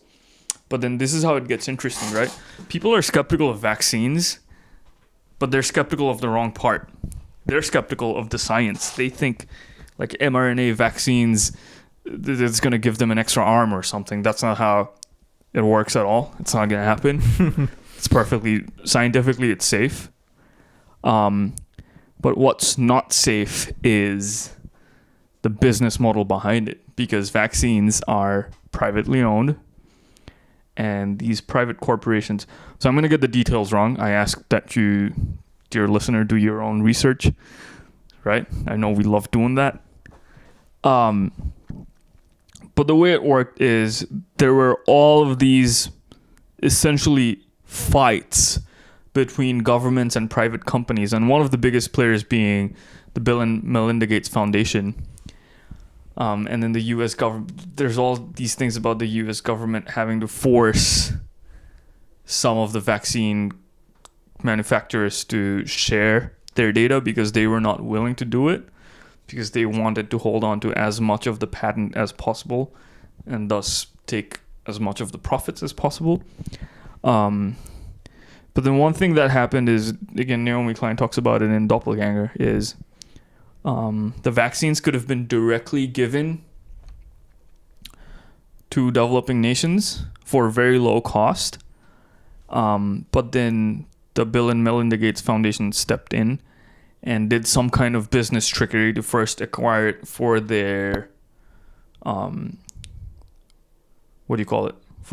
But then this is how it gets interesting, right? People are skeptical of vaccines, but they're skeptical of the wrong part. They're skeptical of the science. They think like mRNA vaccines, it's going to give them an extra arm or something. That's not how it works at all. It's not going to happen. It's perfectly, scientifically, it's safe. But what's not safe is the business model behind it, because vaccines are privately owned. And these private corporations, so I'm going to get the details wrong. I ask that you, dear listener, do your own research, right? I know we love doing that. But the way it worked is there were all of these essentially fights between governments and private companies. And one of the biggest players being the Bill and Melinda Gates Foundation. And then the U.S. government, there's all these things about the U.S. government having to force some of the vaccine manufacturers to share their data because they were not willing to do it, because they wanted to hold on to as much of the patent as possible and thus take as much of the profits as possible. But then one thing that happened is, again, Naomi Klein talks about it in Doppelganger, is the vaccines could have been directly given to developing nations for very low cost. But then the Bill and Melinda Gates Foundation stepped in and did some kind of business trickery to first acquire it for their, for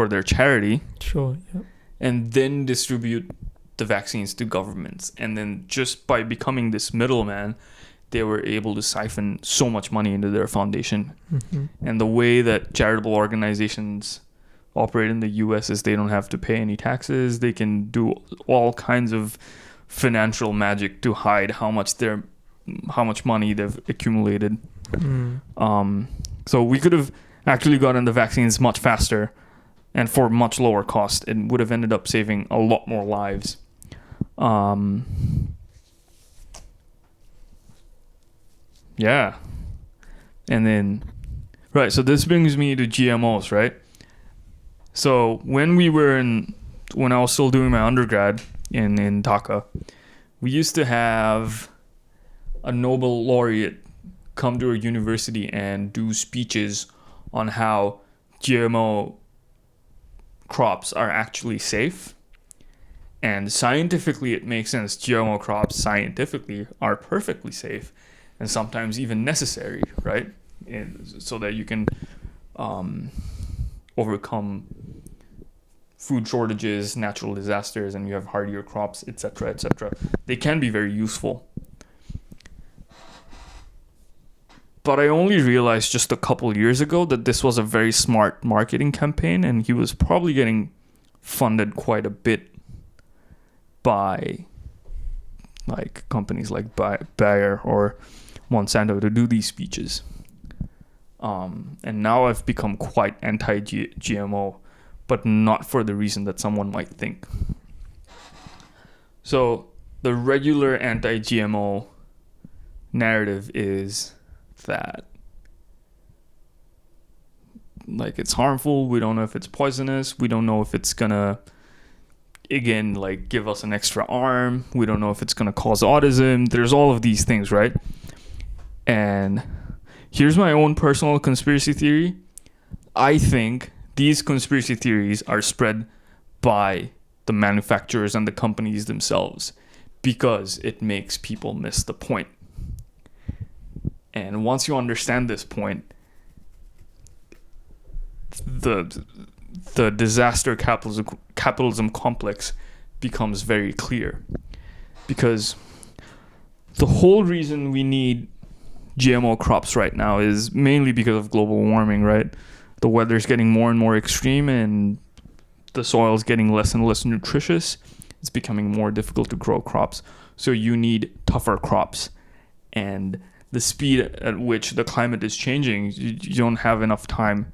their charity. Sure, yeah. And then distribute the vaccines to governments. And then just by becoming this middleman, they were able to siphon so much money into their foundation. Mm-hmm. And the way that charitable organizations operate in the U.S. is they don't have to pay any taxes. They can do all kinds of financial magic to hide how much money they've accumulated. So we could have actually gotten the vaccines much faster and for much lower cost. It would have ended up saving a lot more lives. Yeah. And then, right, so this brings me to GMOs, right? So when I was still doing my undergrad in Dhaka, we used to have a Nobel laureate come to a university and do speeches on how GMO crops are actually safe. And scientifically, it makes sense. GMO crops scientifically are perfectly safe and sometimes even necessary, right? And so that you can overcome food shortages, natural disasters, and you have hardier crops, etc., etc. They can be very useful. But I only realized just a couple years ago that this was a very smart marketing campaign, and he was probably getting funded quite a bit by like companies like Bayer or Monsanto to do these speeches. And now I've become quite anti-GMO, but not for the reason that someone might think. So the regular anti-GMO narrative is that like it's harmful. We don't know if it's poisonous. We don't know if it's gonna, again, like give us an extra arm. We don't know if it's gonna cause autism. There's all of these things, right? And here's my own personal conspiracy theory. I think these conspiracy theories are spread by the manufacturers and the companies themselves because it makes people miss the point. And once you understand this point, the disaster capitalism complex becomes very clear. Because the whole reason we need GMO crops right now is mainly because of global warming, right? The weather's getting more and more extreme and the soil's getting less and less nutritious. It's becoming more difficult to grow crops. So you need tougher crops. And the speed at which the climate is changing, you don't have enough time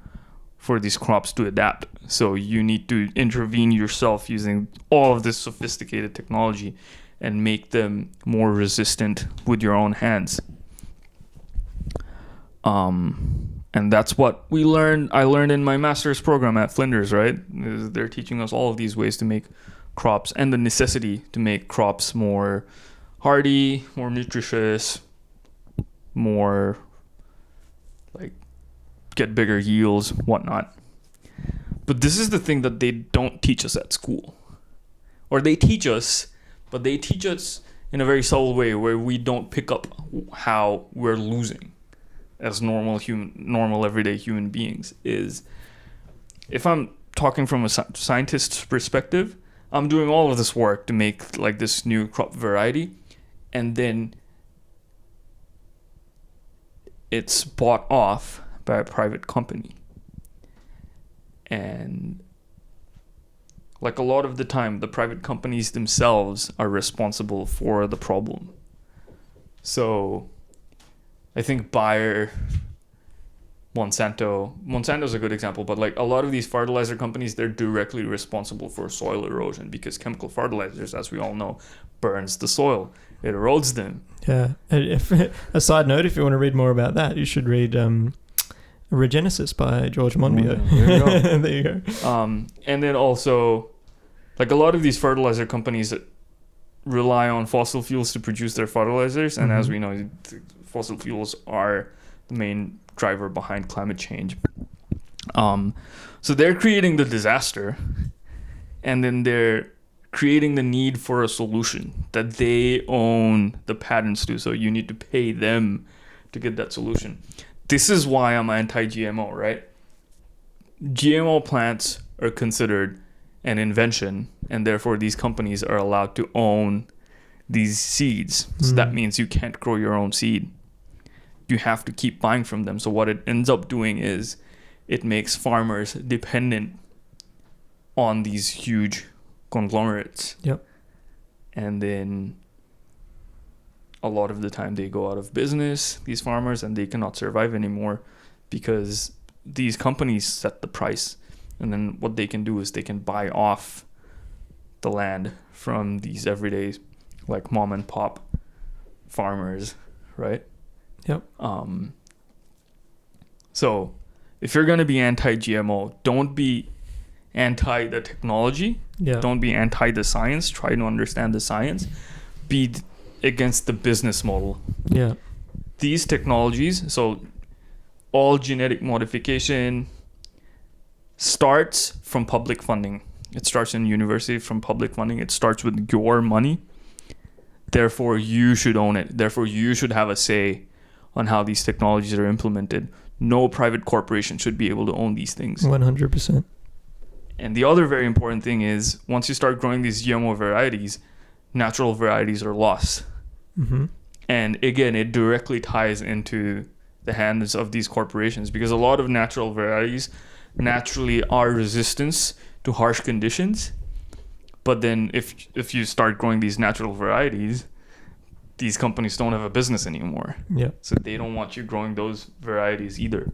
for these crops to adapt. So you need to intervene yourself using all of this sophisticated technology and make them more resistant with your own hands. And that's what I learned in my master's program at Flinders, right? They're teaching us all of these ways to make crops and the necessity to make crops more hardy, more nutritious, more like get bigger yields, whatnot. But this is the thing that they don't teach us at school. Or they teach us, but they teach us in a very subtle way where we don't pick up how we're losing as normal everyday human beings. Is if I'm talking from a scientist's perspective, I'm doing all of this work to make like this new crop variety, and then it's bought off by a private company. And like a lot of the time, the private companies themselves are responsible for the problem. So I think Bayer, Monsanto's a good example, but like a lot of these fertilizer companies, they're directly responsible for soil erosion because chemical fertilizers, as we all know, burns the soil. It erodes them. Yeah. A side note, if you want to read more about that, you should read Regenesis by George Monbiot. There you go. There you go. And then also, like a lot of these fertilizer companies that rely on fossil fuels to produce their fertilizers, and as we know, fossil fuels are the main driver behind climate change. So they're creating the disaster, and then they're creating the need for a solution that they own the patents to. So you need to pay them to get that solution. This is why I'm anti-GMO, right? GMO plants are considered an invention, and therefore these companies are allowed to own these seeds. So that means you can't grow your own seed. You have to keep buying from them. So what it ends up doing is it makes farmers dependent on these huge conglomerates. Yep. And then a lot of the time they go out of business, these farmers, and they cannot survive anymore because these companies set the price. And then what they can do is they can buy off the land from these everyday, like mom and pop farmers, right? Yep. So if you're going to be anti-GMO, don't be anti the technology. Yeah. Don't be anti the science. Try to understand the science. Be against the business model. Yeah. These technologies, so all genetic modification starts from public funding. It starts in university from public funding. It starts with your money. Therefore, you should own it. Therefore, you should have a say on how these technologies are implemented. No private corporation should be able to own these things. 100%. And the other very important thing is once you start growing these GMO varieties, natural varieties are lost. Mm-hmm. And again, it directly ties into the hands of these corporations because a lot of natural varieties naturally are resistant to harsh conditions. But then if you start growing these natural varieties, these companies don't have a business anymore. Yeah. So they don't want you growing those varieties either.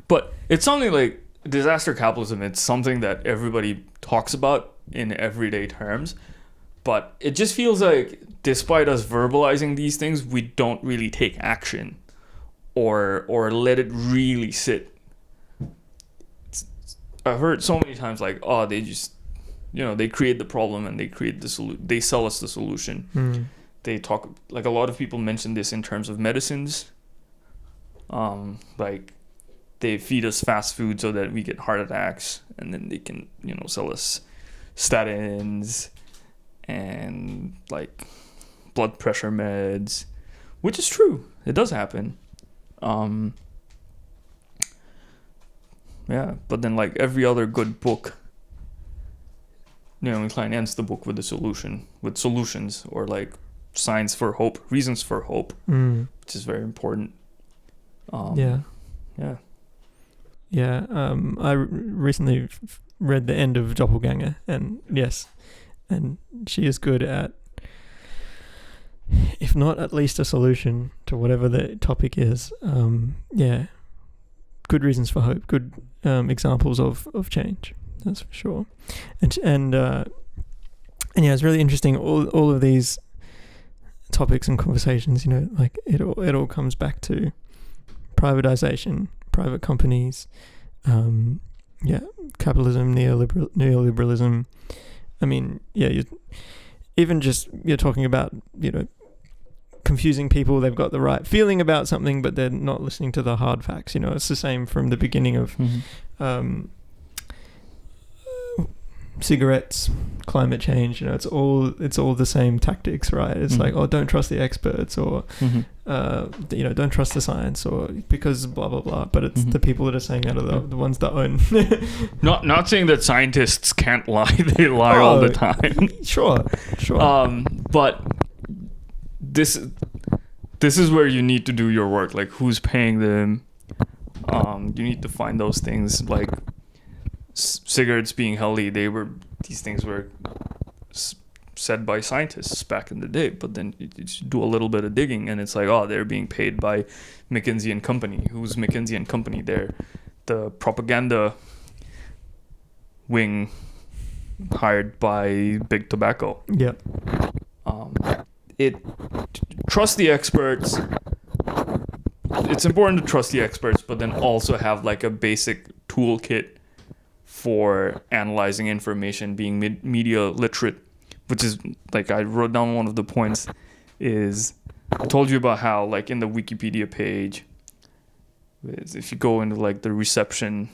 But it's something like disaster capitalism. It's something that everybody talks about in everyday terms. But it just feels like despite us verbalizing these things, we don't really take action or let it really sit. I've heard so many times like, oh, they just, they create the problem and they create the solution. They sell us the solution. They talk, like, a lot of people mention this in terms of medicines. Like, they feed us fast food so that we get heart attacks, and then they can, sell us statins and like blood pressure meds, which is true. It does happen. Yeah, but then like every other good book, Klein ends the book with with solutions, or like signs for hope, reasons for hope, which is very important. Yeah. I recently read the end of Doppelganger, and yes, and she is good at, if not at least a solution to whatever the topic is. Good reasons for hope, good examples of change. That's for sure. And it's really interesting. All of these topics and conversations, like it all comes back to privatization, private companies, capitalism, neoliberalism. I mean, you're talking about, confusing people. They've got the right feeling about something, but they're not listening to the hard facts. It's the same from the beginning of cigarettes, climate change. It's all the same tactics, right? It's like, oh, don't trust the experts, or don't trust the science, or because blah blah blah. But it's the people that are saying that are the ones that own. Not saying that scientists can't lie; they lie all the time. Sure. But this is where you need to do your work. Like, who's paying them? You need to find those things. Like, cigarettes being healthy, these things were said by scientists back in the day. But then you do a little bit of digging, and it's like, oh, they're being paid by McKinsey and Company. Who's McKinsey and Company? They're the propaganda wing hired by Big Tobacco. Yep. Trust the experts. It's important to trust the experts, but then also have like a basic toolkit for analyzing information, being media literate, which is, like, I wrote down one of the points is, I told you about how, like, in the Wikipedia page, if you go into like the reception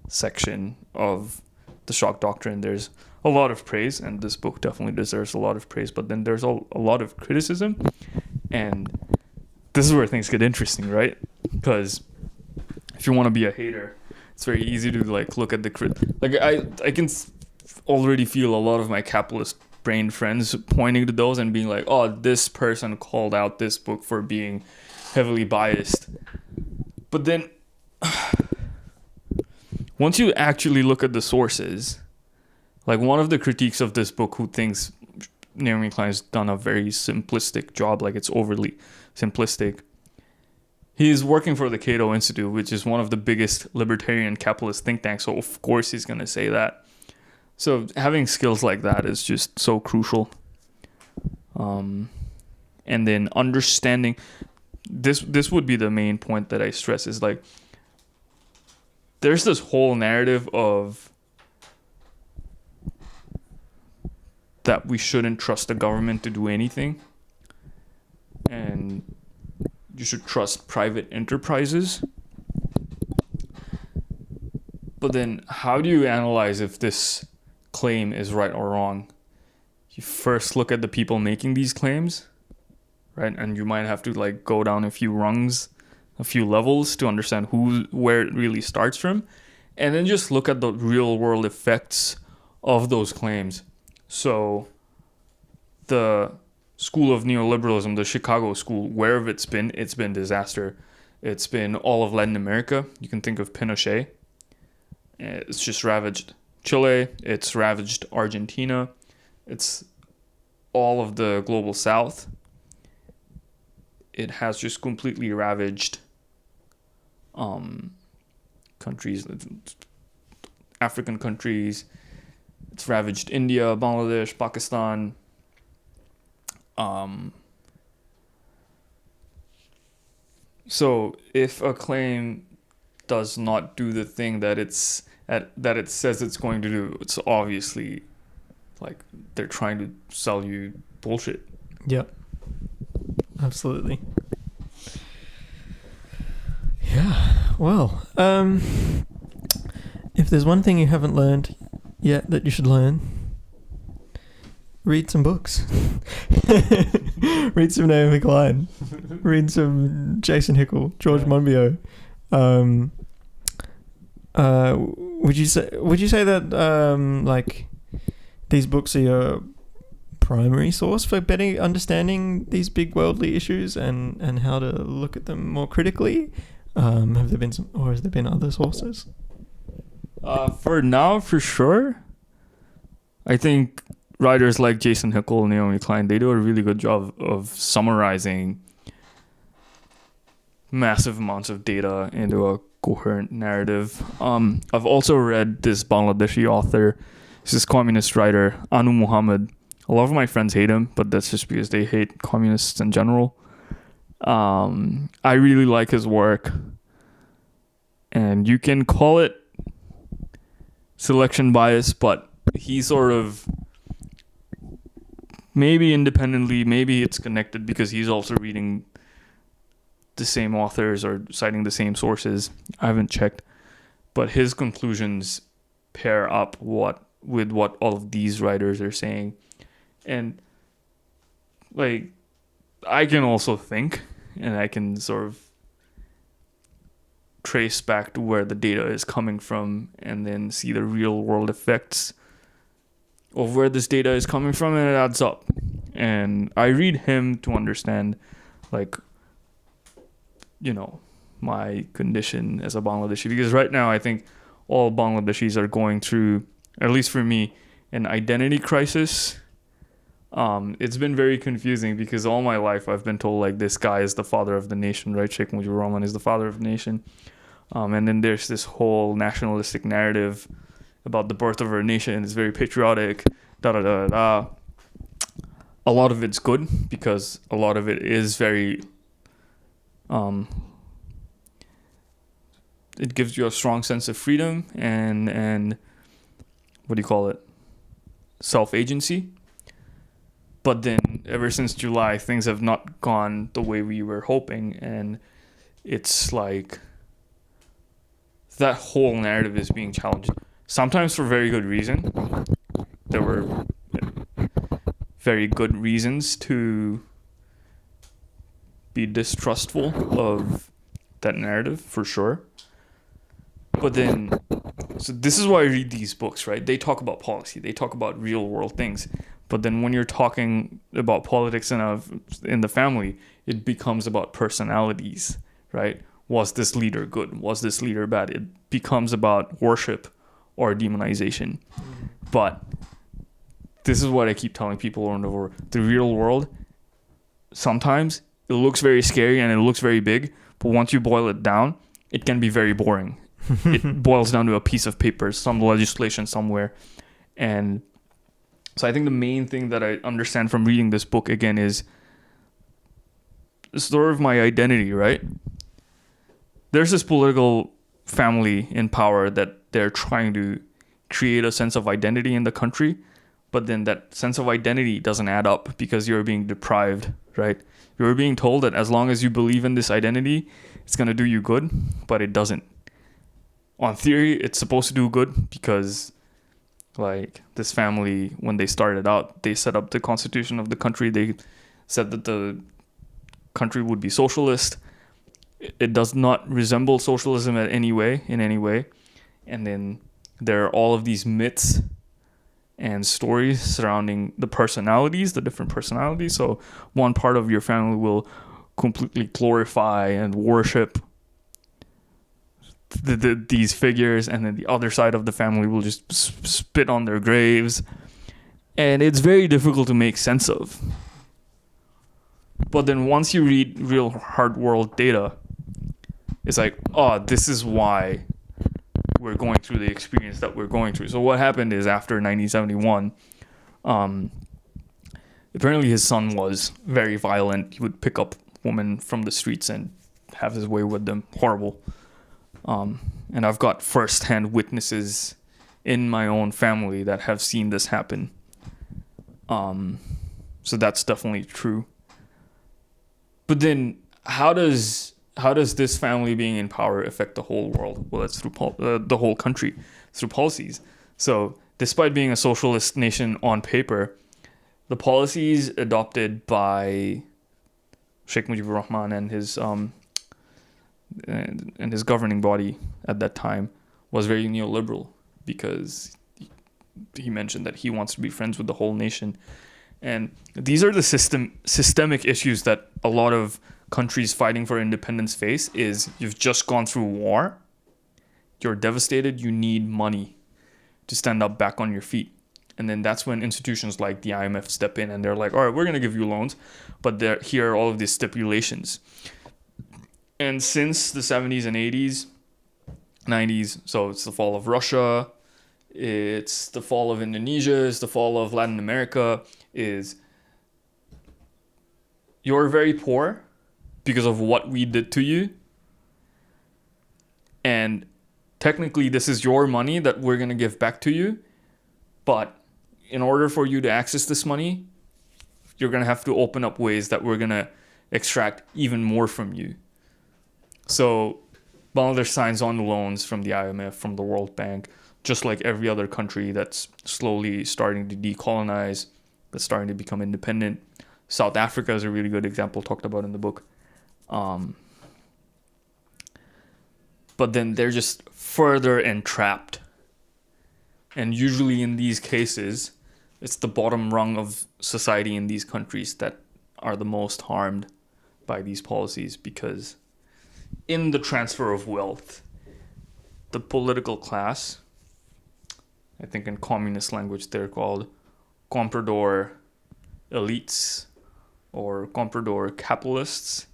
section of the shock doctrine, there's a lot of praise, and this book definitely deserves a lot of praise, but then there's a lot of criticism, and this is where things get interesting, right? Because if you want to be a hater, it's very easy to like look at I can already feel a lot of my capitalist brain friends pointing to those and being like, oh, this person called out this book for being heavily biased. But then once you actually look at the sources, like, one of the critiques of this book, who thinks Naomi Klein's done a very simplistic job, like it's overly simplistic. He's working for the Cato Institute, which is one of the biggest libertarian capitalist think tanks, so of course he's going to say that. So having skills like that is just so crucial. And then understanding, this would be the main point that I stress, is like, there's this whole narrative of that we shouldn't trust the government to do anything, and you should trust private enterprises. But then how do you analyze if this claim is right or wrong? You first look at the people making these claims, right? And you might have to like go down a few rungs, a few levels to understand where it really starts from, and then just look at the real world effects of those claims. So the school of neoliberalism, the Chicago school, wherever it's been disaster. It's been all of Latin America. You can think of Pinochet. It's just ravaged Chile. It's ravaged Argentina. It's all of the global south. It has just completely ravaged countries, African countries. It's ravaged India, Bangladesh, Pakistan. So if a claim does not do the thing that it says it's going to do, it's obviously like they're trying to sell you bullshit. Yeah, absolutely. Yeah. Well, if there's one thing you haven't learned yet that you should learn, read some books. Read some Naomi Klein. Read some Jason Hickel, George Monbiot. Would you say that like these books are your primary source for better understanding these big worldly issues and how to look at them more critically? Have there been has there been other sources? For now, for sure. I think writers like Jason Hickel and Naomi Klein, they do a really good job of summarizing massive amounts of data into a coherent narrative. I've also read this Bangladeshi author, this communist writer, Anu Muhammad. A lot of my friends hate him, but that's just because they hate communists in general. I really like his work, and you can call it selection bias, but he sort of, maybe independently, maybe it's connected because he's also reading the same authors or citing the same sources. I haven't checked, but his conclusions pair up with what all of these writers are saying. And like, I can also think, and I can sort of trace back to where the data is coming from and then see the real world effects of where this data is coming from, and it adds up. And I read him to understand, like, you know, my condition as a Bangladeshi, because right now I think all Bangladeshis are going through, at least for me, an identity crisis. It's been very confusing because all my life I've been told, like, this guy is the father of the nation, right? Sheikh Mujibur Rahman is the father of the nation. And then there's this whole nationalistic narrative about the birth of our nation. It's very patriotic, da-da-da-da. A lot of it's good because a lot of it is very, it gives you a strong sense of freedom and what do you call it? Self-agency. But then ever since July, things have not gone the way we were hoping, and it's like that whole narrative is being challenged. Sometimes for very good reason. There were very good reasons to be distrustful of that narrative, for sure. But then, so this is why I read these books, right? They talk about policy. They talk about real world things. But then when you're talking about politics in the family, it becomes about personalities, right? Was this leader good? Was this leader bad? It becomes about worship or demonization. But this is what I keep telling people over and over. The real world, sometimes it looks very scary and it looks very big, but once you boil it down, it can be very boring. It boils down to a piece of paper, some legislation somewhere. And so I think the main thing that I understand from reading this book again is sort of my identity, right? There's this political family in power that they're trying to create a sense of identity in the country, but then that sense of identity doesn't add up because you're being deprived, right? You're being told that as long as you believe in this identity, it's going to do you good, but it doesn't. On theory, it's supposed to do good because, like, this family, when they started out, they set up the constitution of the country. They said that the country would be socialist. It does not resemble socialism in any way. And then there are all of these myths and stories surrounding the personalities, the different personalities. So one part of your family will completely glorify and worship these figures, and then the other side of the family will just spit on their graves, and it's very difficult to make sense of. But then once you read real hard world data, it's like, oh, this is why we're going through the experience that we're going through. So what happened is, after 1971, apparently his son was very violent. He would pick up women from the streets and have his way with them. Horrible. And I've got first-hand witnesses in my own family that have seen this happen. So that's definitely true. But then how does this family being in power affect the whole world? Well, it's through the whole country, through policies. So despite being a socialist nation on paper, the policies adopted by Sheikh Mujibur Rahman and his governing body at that time was very neoliberal, because he mentioned that he wants to be friends with the whole nation. And these are the systemic issues that a lot of countries fighting for independence face. Is you've just gone through war, you're devastated, you need money to stand up back on your feet. And then that's when institutions like the IMF step in and they're like, all right, we're going to give you loans, but here are all of these stipulations. And since the 70s and 80s, 90s, so it's the fall of Russia, it's the fall of Indonesia, it's the fall of Latin America, is you're very poor because of what we did to you. And technically this is your money that we're going to give back to you. But in order for you to access this money, you're going to have to open up ways that we're going to extract even more from you. So Bangladesh signs on loans from the IMF, from the World Bank, just like every other country that's slowly starting to decolonize, that's starting to become independent. South Africa is a really good example talked about in the book. But then they're just further entrapped. And usually in these cases, it's the bottom rung of society in these countries that are the most harmed by these policies, because in the transfer of wealth, the political class, I think in communist language they're called comprador elites or comprador capitalists,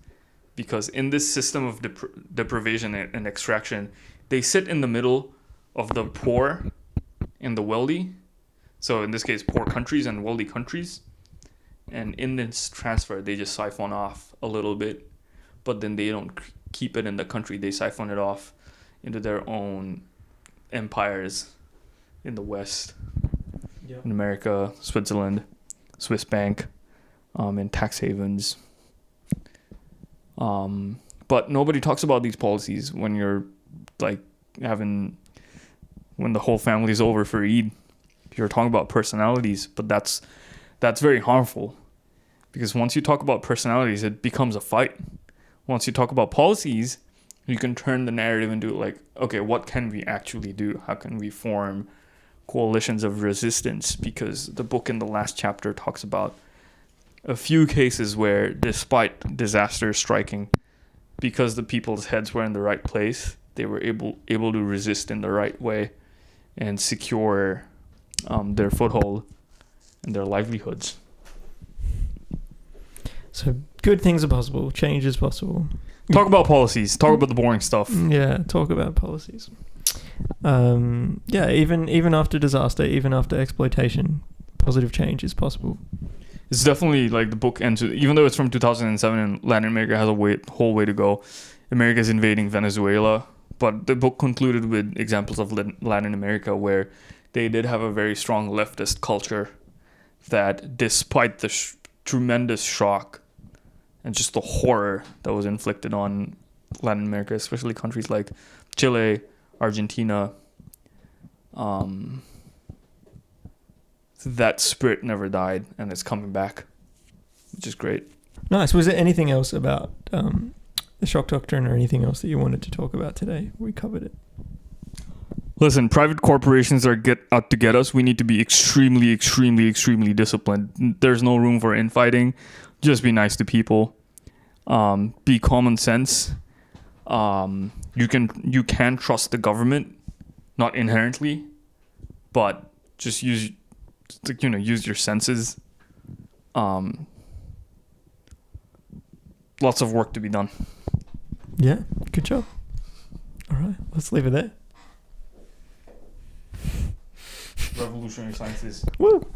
because in this system of deprivation and extraction, they sit in the middle of the poor and the wealthy. So in this case, poor countries and wealthy countries. And in this transfer, they just siphon off a little bit, but then they don't keep it in the country. They siphon it off into their own empires in the West, in America, Switzerland, Swiss bank, in tax havens. But nobody talks about these policies when you're like when the whole family's over for Eid. You're talking about personalities, but that's very harmful, because once you talk about personalities, it becomes a fight. Once you talk about policies, you can turn the narrative into like, okay, what can we actually do? How can we form coalitions of resistance? Because the book in the last chapter talks about a few cases where, despite disasters striking, because the people's heads were in the right place, they were able to resist in the right way and secure their foothold and their livelihoods. So good things are possible. Change is possible. Talk about policies. Talk about the boring stuff. Yeah, talk about policies. Even after disaster, even after exploitation, positive change is possible. It's definitely like the book ends, even though it's from 2007 and Latin America has a whole way to go. America's invading Venezuela, but the book concluded with examples of Latin America where they did have a very strong leftist culture that, despite the tremendous shock and just the horror that was inflicted on Latin America, especially countries like Chile, Argentina, that spirit never died, and it's coming back, which is great. Nice. Was there anything else about the shock doctrine or anything else that you wanted to talk about today? We covered it. Listen, private corporations are out to get us. We need to be extremely, extremely, extremely disciplined. There's no room for infighting. Just be nice to people. Be common sense. You can trust the government, not inherently, but just use your senses. Lots of work to be done. Yeah, good job. All right, let's leave it there. Revolutionary sciences. Woo!